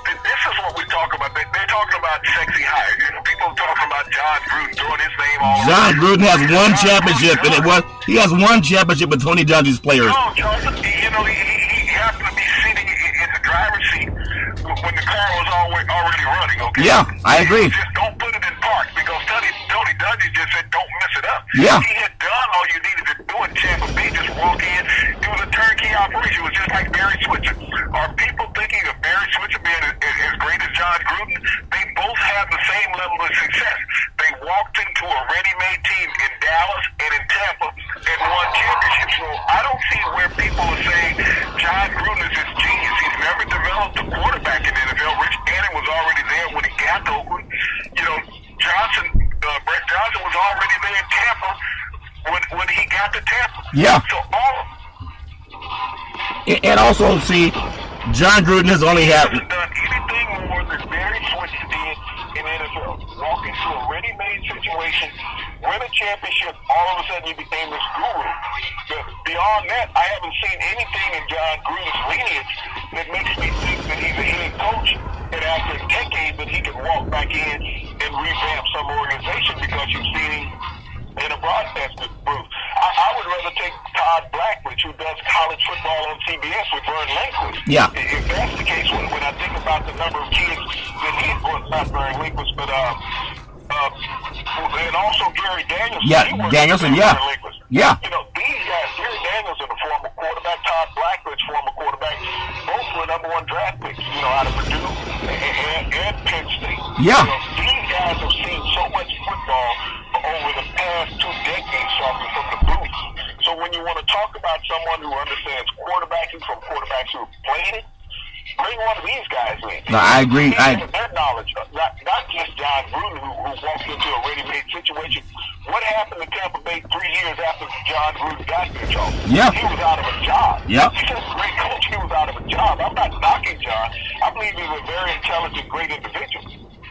this is what we talk about. They're talking about sexy hires. People are talking about John Gruden throwing his name all over. John Gruden has 1 championship, and he has 1 championship with Tony Dungy's players. No, Charlton, you know, he happened to be sitting in the driver's seat when the car was already running, okay? Yeah, I agree. Just don't put it in park because Tony Dungy just said don't mess it up. Yeah. He had done all you needed to do in Tampa Bay, just walk in. It was a turnkey operation. It was just like Barry Switzer. Are people thinking of Barry Switzer being as great as John Gruden? They both have the same level of success. They walked into a ready-made team in Dallas and in Tampa and won championships. So I don't see where people are saying John Gruden is this genius. He's never developed a quarterback in the NFL. Rich Gannon was already there when he got to Oakland. You know, Brett Johnson was already there in Tampa when he got to Tampa. Yeah. So and also, see, John Gruden has only had... He hasn't done anything more than Barry Switzer did in the NFL. Walk into a ready-made situation, win a championship, all of a sudden you became this guru. But beyond that, I haven't seen anything in John Gruden's lineage that makes me think that he's a head coach, and after a decade that he can walk back in and revamp some organization because you've seen him in a broadcast booth. I would rather take Todd Blackledge, who does college football on CBS with Vern Lindquist. Yeah. If that's the case, when I think about the number of kids that he's brought, not Vern Lindquist, but and also Gary Danielson. Yeah, Danielson, yeah. Yeah. You know, these guys, Gary Danielson, a former quarterback, Todd Blackledge, former quarterback, both were #1 draft picks, you know, out of Purdue and Penn State. Yeah. You know, these guys have seen so much football over the past 2 decades from the booth. So when you want to talk about someone who understands quarterbacking from quarterbacks who have played it, bring one of these guys in. No, I agree. Their knowledge, not just John Gruden, who walked into a ready-made situation. What happened to Tampa Bay 3 years after John Gruden got there, Charles? Yeah. He was out of a job. Yep. He's just a great coach. He was out of a job. I'm not knocking John. I believe he's a very intelligent, great individual.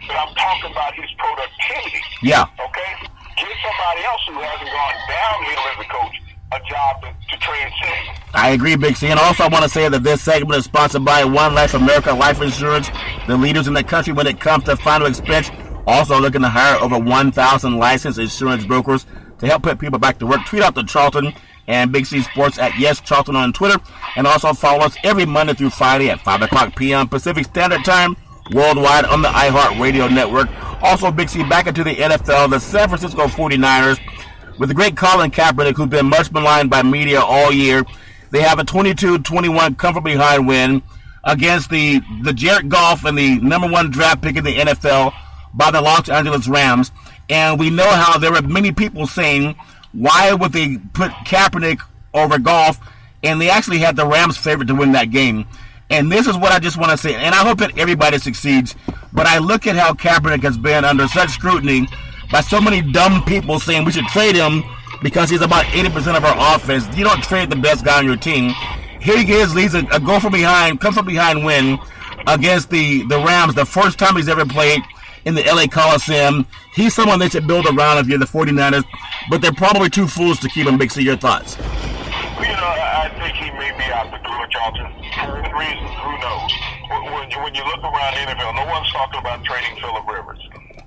But I'm talking about his productivity. Yeah. Okay? Give somebody else who hasn't gone downhill as a coach a job to transcend. I agree, Big C. And also I want to say that this segment is sponsored by One Life America Life Insurance, the leaders in the country when it comes to final expense. Also looking to hire over 1,000 licensed insurance brokers to help put people back to work. Tweet out to Charlton and Big C Sports at Yes Charlton on Twitter. And also follow us every Monday through Friday at 5 o'clock p.m. Pacific Standard Time worldwide on the iHeartRadio network. Also, Big C, back into the NFL, the San Francisco 49ers, with the great Colin Kaepernick, who's been much maligned by media all year. They have a 22-21 comfort behind win against the Jared Goff and the #1 draft pick in the NFL by the Los Angeles Rams. And we know how there were many people saying, why would they put Kaepernick over Goff? And they actually had the Rams favorite to win that game. And this is what I just want to say, and I hope that everybody succeeds, but I look at how Kaepernick has been under such scrutiny by so many dumb people saying we should trade him because he's about 80% of our offense. You don't trade the best guy on your team. Here he is, leads a go from behind, come from behind win against the Rams, the first time he's ever played in the LA Coliseum. He's someone they should build around if you're the 49ers, but they're probably too fools to keep him. Big C, your thoughts? You know, I think he may be out the door, Charlton. For what reason, who knows? When you look around the NFL, no one's talking about trading Phillip Rivers.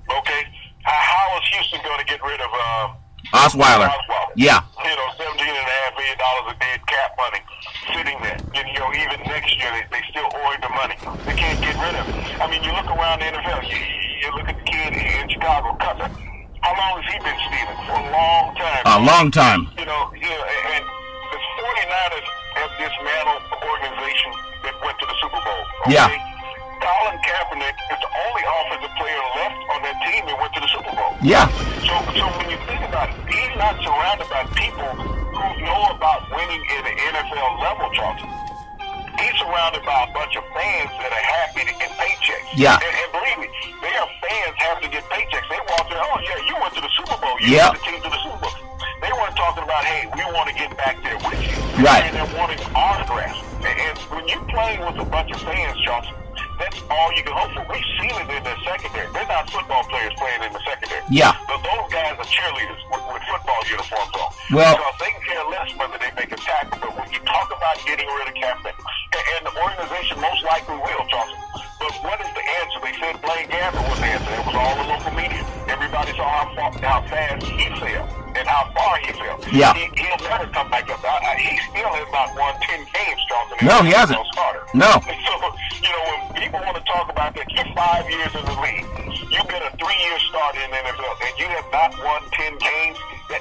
Okay? How is Houston going to get rid of Osweiler? Yeah. You know, $17.5 million a day cap money sitting there. And, you know, even next year, they still owe the money. They can't get rid of it. I mean, you look around the NFL, you look at the kid in Chicago, Cutler. How long has he been stealing? For a long time. A long time. You know, and the 49ers have dismantled the organization that went to the Super Bowl. Okay? Yeah. Colin Kaepernick is the only offensive player left on that team that went to the Super Bowl. Yeah. So when you think about it, he's not surrounded by people who know about winning at the NFL level, Charlton. He's surrounded by a bunch of fans that are happy to get paychecks. Yeah. And believe me, their fans have to get paychecks. They walk in, oh, yeah, you went to the Super Bowl. You Yep. took the team to the Super Bowl. They weren't talking about, hey, we want to get back there with you. Right. And they're wanting autographs. And when you're playing with a bunch of fans, Johnson, that's all you can hope for. We've seen it in the secondary. They're not football players playing in the secondary. Yeah. But those guys are cheerleaders with football uniforms on. Well, because they can care less whether they make a tackle. But when you talk about getting rid of Kaepernick, and the organization most likely will, Johnson. But what is the answer? They said Blaine Gabbert was the answer. It was all the local media. Everybody saw how fast he fell and how far he fell. Yeah. He'll never come back up. He still has not won 10 games, Johnson. No, he hasn't. No. So, when people want to talk about that, you're 5 years in the league. You've been a 3-year starter in the NFL, and you have not won 10 games.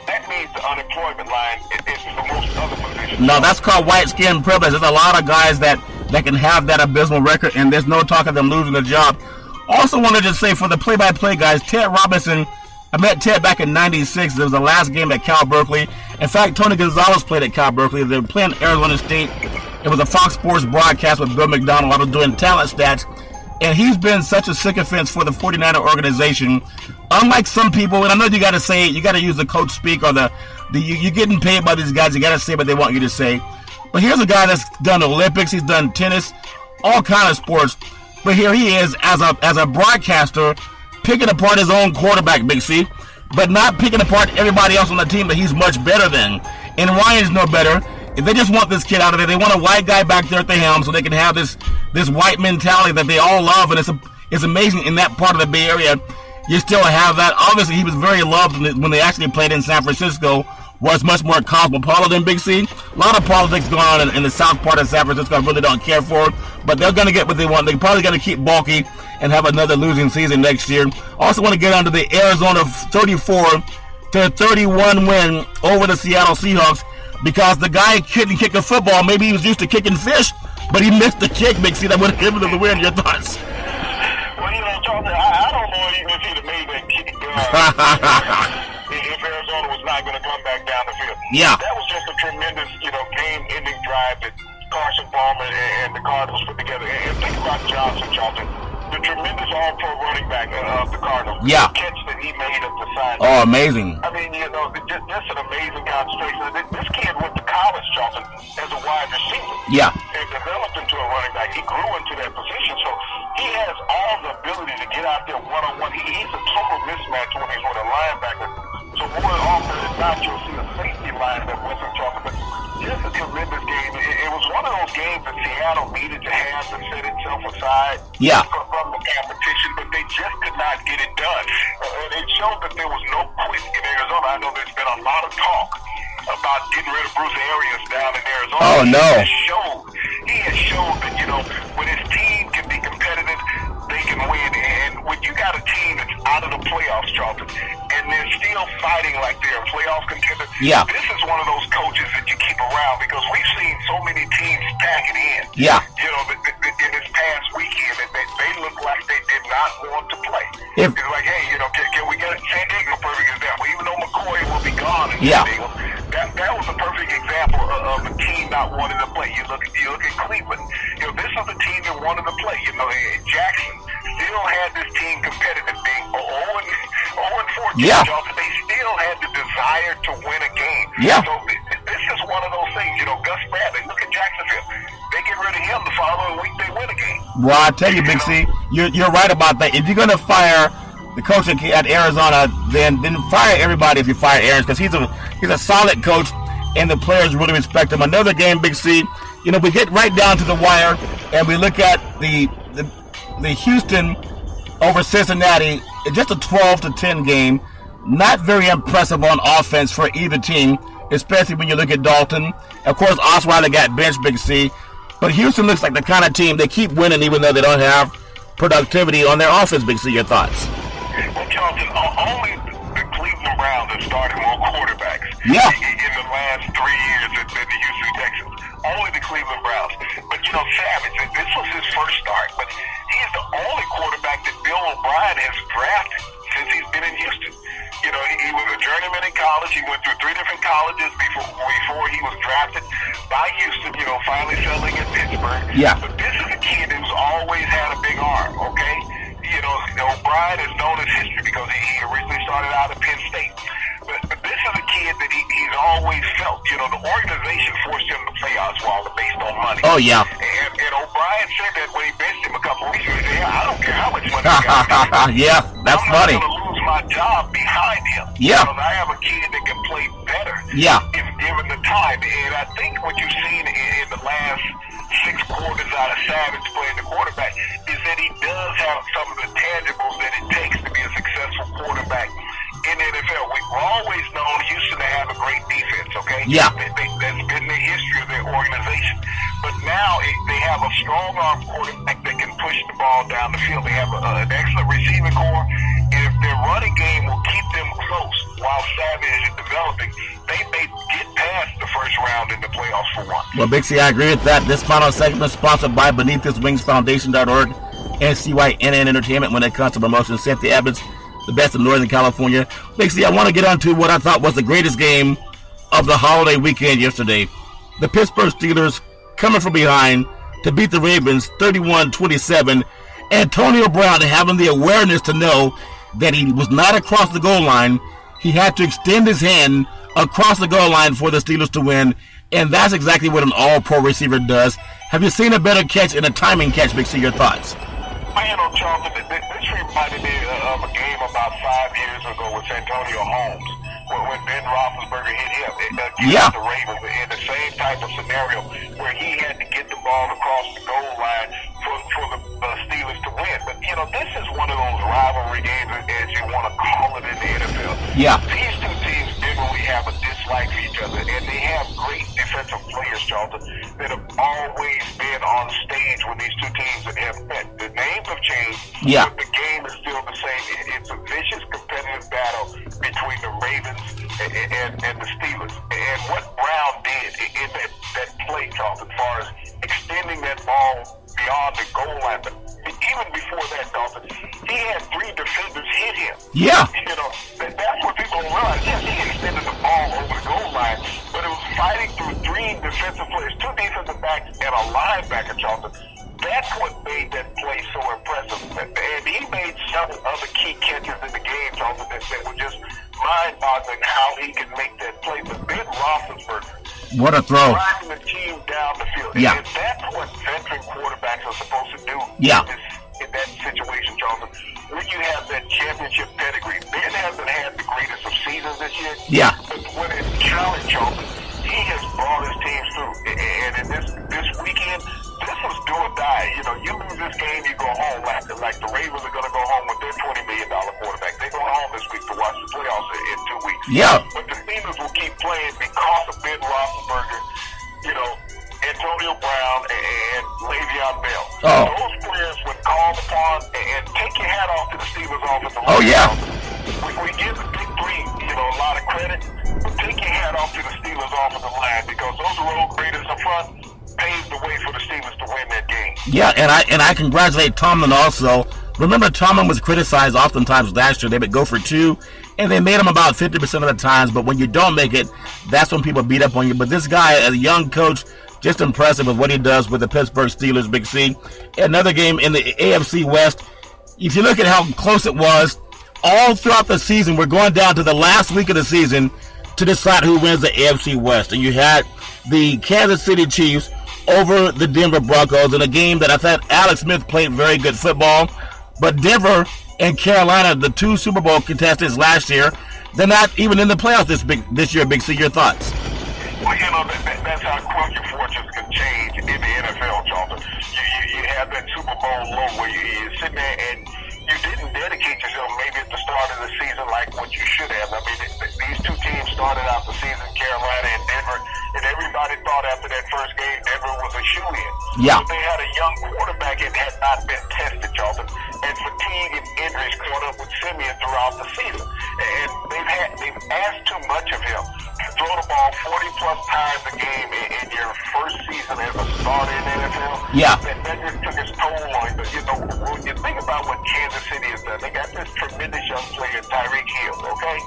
That means the unemployment line is for most other positions. No, that's called white skin privilege. There's a lot of guys that can have that abysmal record, and there's no talk of them losing the job. Also wanted to say for the play-by-play guys, Ted Robinson, I met Ted back in '96. It was the last game at Cal Berkeley. In fact, Tony Gonzalez played at Cal Berkeley. They were playing Arizona State. It was a Fox Sports broadcast with Bill McDonald. I was doing talent stats. And he's been such a sycophant for the 49er organization. Unlike some people, and I know you got to say it, you got to use the coach speak or you're getting paid by these guys. You got to say what they want you to say. But here's a guy that's done Olympics. He's done tennis, all kind of sports. But here he is as a broadcaster picking apart his own quarterback, Big C, but not picking apart everybody else on the team that he's much better than. And Ryan's no better. If they just want this kid out of there, they want a white guy back there at the helm so they can have this white mentality that they all love. And it's amazing in that part of the Bay Area, you still have that. Obviously, he was very loved when they actually played in San Francisco, was much more cosmopolitan, Big C. A lot of politics going on in the south part of San Francisco I really don't care for. But they're going to get what they want. They're probably going to keep bulky and have another losing season next year. Also want to get onto the Arizona 34-31 win over the Seattle Seahawks because the guy couldn't kick a football. Maybe he was used to kicking fish, but he missed the kick, Big C. That would have given them the win. Your thoughts? Well, Charlie, I don't know even if he'd have made that kick if Arizona was not going to come back down the field. Yeah. That was just a tremendous, game-ending drive that Carson Palmer and the Cardinals put together. And think about Johnson, the tremendous all-pro running back of the Cardinals. Yeah. The catch that he made at the side. Oh, amazing. I mean, just an amazing concentration. This kid went to college, Johnson, as a wide receiver. Yeah. And developed into a running back. He grew into that position. So he has all the ability to get out there one-on-one. He's a total mismatch when he's with a linebacker. So more often than not, you'll see a safety line that wasn't talking, but just a tremendous game. It was one of those games that Seattle needed to have to set itself aside from the competition, but they just could not get it done. And it showed that there was no quit in Arizona. I know there's been a lot of talk about getting rid of Bruce Arians down in Arizona. Oh, no. He has shown that, when his team can be competitive, they can win. And when you got a team that's out of the playoffs, Charlton, and they're still fighting like they're a playoff contender, this is one of those coaches that you keep around because we've seen so many teams pack it in. Yeah. In this past weekend, they look like they did not want to play. It's like, hey, can we get San Diego, perfect example, even though McCoy will be gone in San Diego. That was a perfect example of a team not wanting to play. You look at Cleveland. This is a team that wanted to play. Jackson still had this team competitive, being 0-14. Yeah. They still had the desire to win a game. Yeah. So this is one of those things. Gus Bradley, look at Jacksonville. They get rid of him the following week, they win a game. Well, I tell you, Big C, you're right about that. If you're going to fire the coach at Arizona, then fire everybody if you fire Arians because he's a solid coach and the players really respect him. Another game, Big C, we get right down to the wire and we look at the Houston over Cincinnati. It's just a 12-10 game. Not very impressive on offense for either team, especially when you look at Dalton. Of course, Osweiler got benched, Big C. But Houston looks like the kind of team they keep winning even though they don't have productivity on their offense, Big C. Your thoughts? Well, Charlton, only the Cleveland Browns have started more quarterbacks in the last 3 years than the Houston Texans. Only the Cleveland Browns. But, Savage, this was his first start, but he's the only quarterback that Bill O'Brien has drafted since he's been in Houston. He was a journeyman in college. He went through 3 different colleges before he was drafted by Houston, finally settling in Pittsburgh. Yeah. But this is a kid who's always had a big arm, okay? O'Brien is known his history because he originally started out at Penn State. But this is a kid that he's always felt. The organization forced him to play Osweiler based on money. money. Oh, yeah. And O'Brien said that when he benched him a couple weeks ago. He said, I don't care how much money you got. Yeah, that's funny. I'm not going to lose my job behind him. Yeah. Because I have a kid that can play better. Yeah. If given the time. And I think what you've seen in the last 6 quarters out of Savage playing the quarterback is that he does have some of the tangibles that it takes to be a successful quarterback in the NFL. We've always known Houston to have a great defense, okay? Yeah. That's been the history of their organization. But now they have a strong arm quarterback that can push the ball down the field. They have an excellent receiving core. And if their running game will keep them close while Savage is developing, they may get past the first round in the playoffs for once. Well, Big C, I agree with that. This final segment is sponsored by BeneathThisWingsFoundation.org and CYNN Entertainment when it comes to promotion. Cynthia Evans, the best in Northern California. Big C, I want to get on to what I thought was the greatest game of the holiday weekend yesterday. The Pittsburgh Steelers coming from behind to beat the Ravens 31-27. Antonio Brown having the awareness to know that he was not across the goal line. He had to extend his hand across the goal line for the Steelers to win, and that's exactly what an all-pro receiver does. Have you seen a better catch and a timing catch, Big C? Your thoughts? Charlton, this reminded me of a game about 5 years ago with Antonio Holmes, when Ben Roethlisberger hit him against the Ravens in the same type of scenario where he had to get the ball across the goal line for the Steelers to win. But, this is one of those rivalry games, as you want to call it in the NFL. Yeah. These two teams generally have a dislike for each other, and they have great defensive players, Charlton, that have always been on stage when these two teams have met. The names have changed, but the game is still the same. It's a vicious competitive battle between the Ravens and the Steelers. And what Brown did in that play, Charlton, as far as extending that ball beyond the goal line, but even before that, Charlton, he had 3 defenders hit him. Yeah. That's what people don't realize. Yes, he extended the ball over the goal line, but it was fighting through 3 defensive players, 2 defensive backs, and a linebacker, Charlton. That's what made that play so impressive. And he made several other key catches in the game, Charlton, that were just mind-boggling how he could make that play. But Ben Roethlisberger, what a throw. driving the team down the field. Yeah. And that's what veteran quarterbacks are supposed to do in that situation, Charlton. When you have that championship pedigree, Ben hasn't had the greatest of seasons this year. Yeah. But when it's challenged, Charlton, he has brought his teams through. And in this weekend, this was do or die. You lose this game, you go home. Like the Ravens are going to go home with their $20 million quarterback. They're going home this week to watch the playoffs in 2 weeks. Yeah. But the Steelers will keep playing because of Ben Roethlisberger, Antonio Brown, and Le'Veon Bell. Oh. Those players, when called upon, and take your hat off to the Steelers offensive line. Oh, yeah. We give the big 3, a lot of credit. But take your hat off to the Steelers offensive line because those road graders up front paved the way for the Steelers to win that game. Yeah, and I congratulate Tomlin also. Remember, Tomlin was criticized oftentimes last year. They would go for 2, and they made him about 50% of the times. But when you don't make it, that's when people beat up on you. But this guy, as a young coach, just impressive with what he does with the Pittsburgh Steelers, Big C. Another game in the AFC West. If you look at how close it was, all throughout the season, we're going down to the last week of the season to decide who wins the AFC West. And you had the Kansas City Chiefs over the Denver Broncos in a game that I thought Alex Smith played very good football. But Denver and Carolina, the 2 Super Bowl contestants last year, they're not even in the playoffs this year, Big C. Your thoughts? Well, that's how quick your fortunes can change in the NFL, Charlton. You have that Super Bowl low where you're sitting there and you didn't dedicate yourself maybe at the start of the season like what you should have. I mean, these 2 teams started out the season, Carolina and Denver, and everybody thought after that first game Denver was a shoo-in. Yeah. But they had a young quarterback and had not been tested, Charlton, and fatigue and injuries caught up with Simeon throughout the season. And they've asked too much of him. Throw the ball 40-plus times a game in your first season as a starter in the NFL. Yeah. That just took its toll on you. When you think about what Kansas City has done, they got this tremendous young player, Tyreek Hill, okay?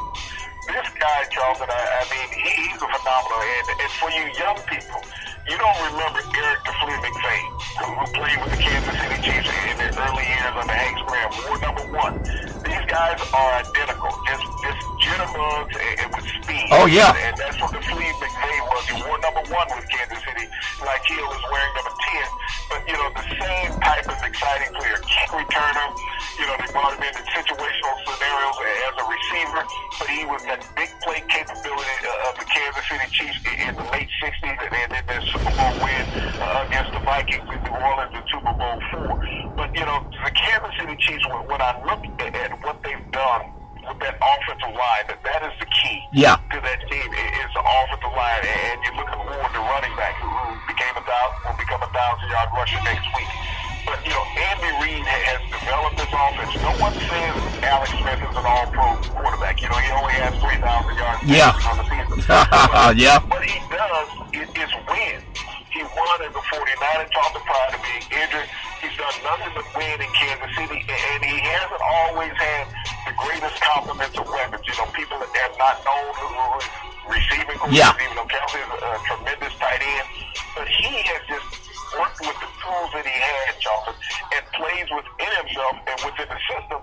This guy, Charlton, I mean, he's a phenomenal. And for you young people, you don't remember Eric the Flea McVay, who played with the Kansas City Chiefs in their early years under Hank Graham. War number 1. These guys are identical, just jitterbugs and with speed. Oh, yeah. And that's what the Flea McVay was. He wore number 1 with Kansas City, like Hill is wearing type of exciting player. Kick returner. You know, they brought him in situational scenarios as a receiver, but he was that big play capability of the Kansas City Chiefs in the late 60s and then their Super Bowl win against the Vikings in New Orleans in Super Bowl IV. But, you know, the Kansas City Chiefs, when I look at what they've done with that offensive line, that is the key to that team is the offensive line. And you look at Ward, the running back, who will become a 1,000-yard rusher next week. But, you know, Andy Reid has developed this offense. No one says Alex Smith is an all-pro quarterback. You know, he only has 3,000 yards on the season. What he does is win. He won as a 49er, talked prior to being injured. He's done nothing but win in Kansas City, and he hasn't always had the greatest complements of weapons. You know, people that have not known who receiving coaches, even though Kelsey is a tremendous tight end. But he has just worked with the tools that he had, Charlton, and plays within himself and within the system.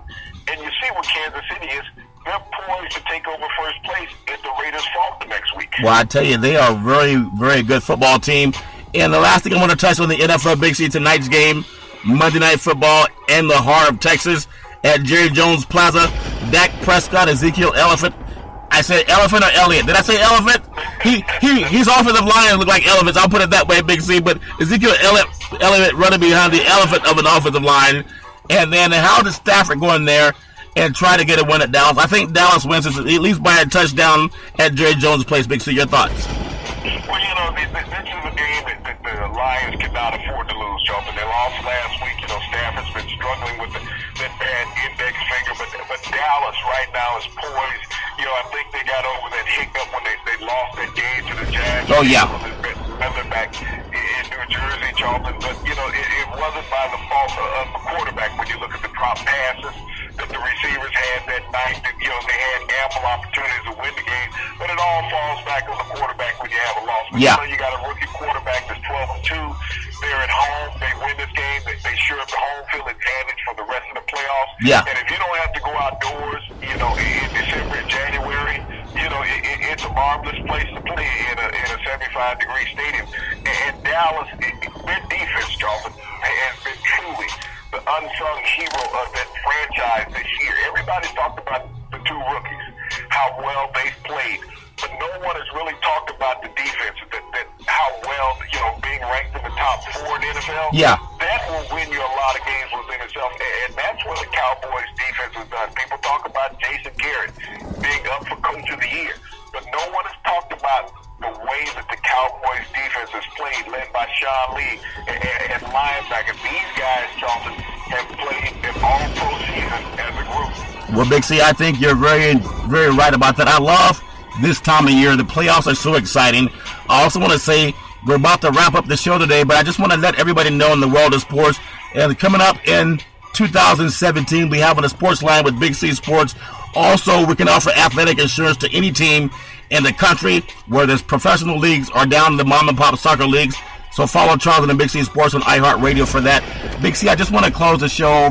And you see what Kansas City is. They're poised to take over first place if the Raiders fall the next week. Well, I tell you, they are a very, very good football team. And the last thing I want to touch on the NFL Big C tonight's game, Monday Night Football in the heart of Texas at Jerry Jones Plaza. Dak Prescott, Ezekiel Elephant. I said elephant or Elliott? Did I say elephant? His offensive line look like elephants. I'll put it that way, Big C. But Ezekiel Elliott running behind the elephant of an offensive line. And then how does Stafford go in there and try to get a win at Dallas? I think Dallas wins at least by a touchdown at Jerry Jones' place. Big C, your thoughts? Well, you know, this is a game that the Lions cannot afford to lose, Charlton. They lost last week. You know, Stafford's been struggling with that bad index finger, but Dallas right now is poised. You know, I think they got over that hiccup when they lost that game to the Jags. Oh, yeah. Remember back in New Jersey, Charlton. But, you know, it wasn't by the fault of the quarterback when you look at the drop passes that the receivers had that night. That, you know, they had ample opportunities to win the game. But it all falls back on the quarterback when you have a loss. But you know, you got a rookie quarterback that's 12-2. They're at home. They win this game. They sure up the home field advantage for the rest of the playoffs. Yeah. And if you don't have to go outdoors, you know, in December and January, you know, it's a marvelous place to play in a 75-degree stadium. And Dallas, their defense, Charlton, has been truly the unsung hero of that franchise this year. Everybody's talked about the two rookies, how well they've played, but no one has really talked about the defense, that how well, you know, being ranked in the top 4 in the NFL. Yeah. That will win you a lot of games within itself, and that's what the Cowboys defense has done. People talk about Jason Garrett being up for Coach of the Year, but no one has talked about the way that the Cowboys defense has played, led by Sean Lee and linebacker. These guys, Charlton, have played an all-pro season as a group. Well, Big C, I think you're very, very right about that. I love this time of year. The playoffs are so exciting. I also want to say we're about to wrap up the show today, but I just want to let everybody know in the world of sports, and coming up in 2017, we have on the sports line with Big C Sports. Also, we can offer athletic insurance to any team in the country, where there's professional leagues or down to the mom and pop soccer leagues. So follow Charles and Big C Sports on iHeartRadio for that. Big C, I just want to close the show.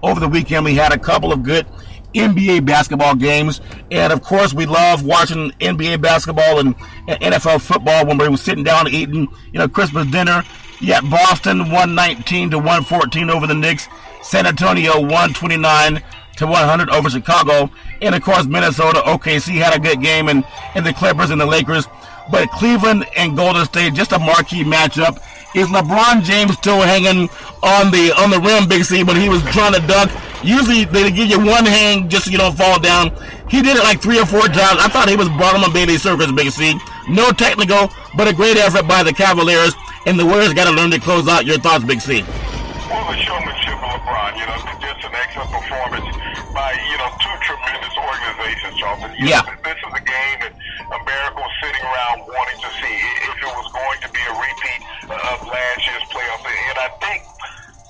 Over the weekend, we had a couple of good NBA basketball games, and of course we love watching NBA basketball and NFL football when we were sitting down eating, you know, Christmas dinner. You got Boston 119-114 over the Knicks, San Antonio 129-100 over Chicago, and of course Minnesota, OKC had a good game, and the Clippers and the Lakers. But Cleveland and Golden State, just a marquee matchup. Is LeBron James still hanging on the rim, Big C, when he was trying to dunk? Usually they give you one hang just so you don't fall down. He did it like 3 or 4 times. I thought he was bottom of Bailey Circus, Big C. No technical, but a great effort by the Cavaliers. And the Warriors got to learn to close out. Your thoughts, Big C? Well, the showmanship of LeBron, you know, just an excellent performance by, you know, 2 tremendous organizations, Charlton. Yeah. This is a game that America was sitting around wanting to see if it was going to be a repeat of last year's playoffs. And I think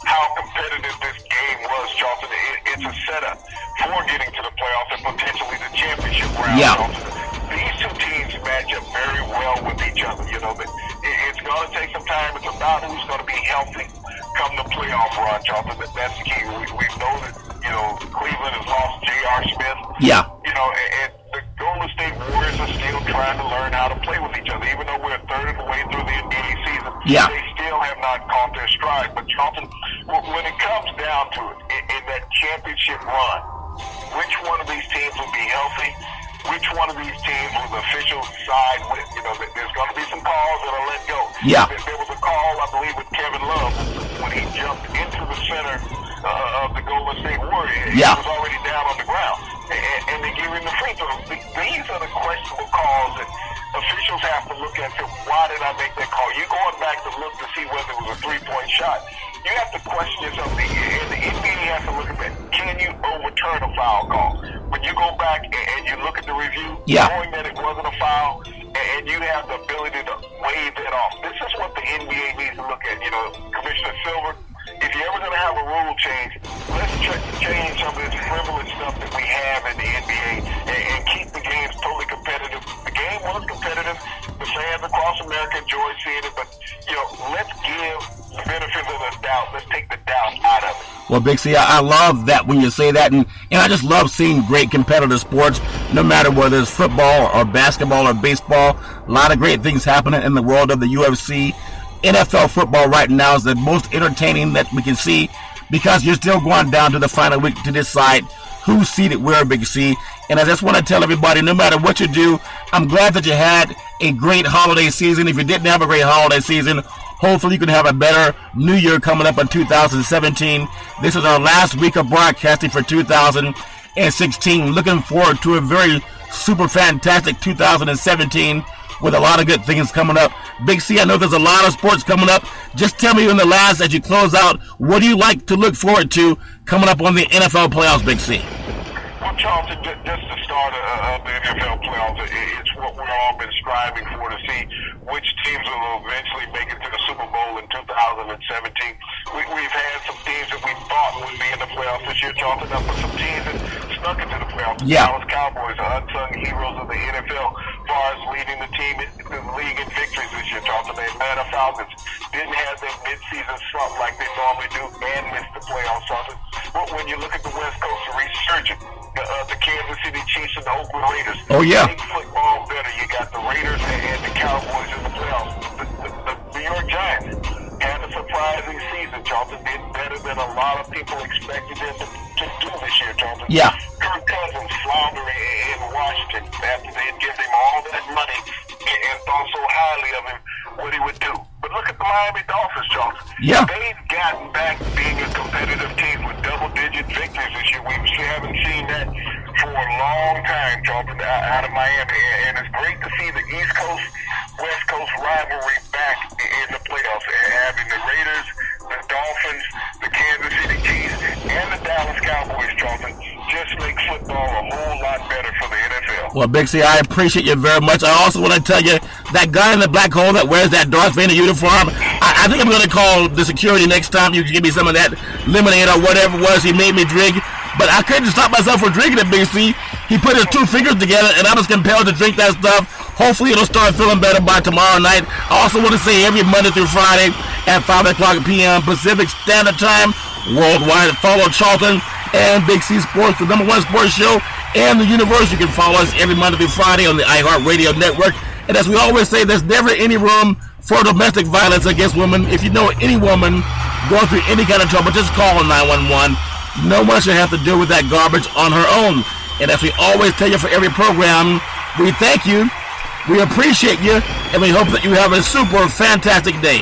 how competitive this game was, Charlton, it's a setup for getting to the playoffs and potentially the championship round. Yeah. Charlton. These 2 teams match up very well with each other. You know, it's going to take some time. It's about who's going to be healthy come the playoff run, Charlton. That's the key. We know that, you know, Cleveland has lost J.R. Smith. Yeah. You know, and the Golden State Warriors are still trying to learn how to play with each other. Even though we're a third of the way through the NBA season, yeah, they still have not caught their stride. But Charlton, When it comes down to it, in that championship run, which one of these teams will be healthy? Which one of these teams will the officials side with? There's going to be some calls that are let go. Yeah. There was a call, I believe, with Kevin Love when he jumped into the center of the Golden State Warriors. Yeah. He was already down on the ground. And they gave him the free throw. These are the questionable calls that officials have to look at. So why did I make that call? You're going back to look to see whether it was a three-point shot. You have to question yourself. And the NBA has to look at that. Can you overturn a foul call? When you go back and you look at the review, knowing that it wasn't a foul, and you have the ability to waive it off. This is what the NBA needs to look at. Commissioner Silver, if you're ever going to have a rule change, let's change some of this frivolous stuff that we have in the NBA and keep the games totally competitive. The game was competitive. The fans across America enjoy seeing it, but, let's give the benefit of the doubt. Let's take the doubt out of it. Well, Big C, I love that when you say that, and I just love seeing great competitive sports, no matter whether it's football or basketball or baseball. A lot of great things happening in the world of the UFC. NFL football right now is the most entertaining that we can see because you're still going down to the final week to decide who's seated where, Big C. And I just want to tell everybody, no matter what you do, I'm glad that you had a great holiday season. If you didn't have a great holiday season, hopefully you can have a better new year coming up in 2017. This is our last week of broadcasting for 2016. Looking forward to a very super fantastic 2017 with a lot of good things coming up. Big C, I know there's a lot of sports coming up. Just tell me in the last, as you close out, what do you like to look forward to coming up on the NFL playoffs, Big C? Well, Charlton, just the start of the NFL playoffs, it's what we've all been striving for, to see which teams will eventually make it to the Super Bowl in 2017. We've had some teams that we thought would be in the playoffs this year, Charlton, but some teams that snuck into the playoffs. Yeah. The Dallas Cowboys, the unsung heroes of the NFL, as far as leading the team in the league in victories this year, Charlton. The Atlanta Falcons didn't have their midseason slump like they normally do and missed the playoffs, Charlton. But when you look at the West Coast, the resurgent, the Kansas City Chiefs and the Oakland Raiders. Oh, yeah. Make football better. You got the Raiders and the Cowboys in the playoffs. The New York Giants had a surprising season, Charlton. Did better than a lot of people expected them to do this year, Charlton. Yeah. Kirk Cousins floundering in Washington after they had given him all that money and thought so highly of him, what he would do. But look at the Miami Dolphins, Charlton. Yeah. They've gotten back being a competitive team with double-digit victories this year. We haven't seen that for a long time, Charlton, out of Miami. And it's great to see the East Coast, West Coast rivalry back in the playoffs. Having the Raiders, the Dolphins, the Kansas City Chiefs, and the Dallas Cowboys, Charlton, just make football a whole lot better for the NFL. Well, Big C, I appreciate you very much. I also want to tell you, that guy in the black hole that wears that Darth Vader uniform, I think I'm going to call the security next time. You can give me some of that lemonade or whatever it was he made me drink. But I couldn't stop myself from drinking it, Big C. He put his two fingers together, and I was compelled to drink that stuff. Hopefully it'll start feeling better by tomorrow night. I also want to say every Monday through Friday at 5 o'clock p.m. Pacific Standard Time, worldwide, follow Charlton and Big C Sports, the #1 sports show, and the universe. You can follow us every Monday through Friday on the iHeartRadio network. And as we always say, there's never any room for domestic violence against women. If you know any woman going through any kind of trouble, just call 911. No one should have to deal with that garbage on her own. And as we always tell you for every program, we thank you, we appreciate you, and we hope that you have a super fantastic day.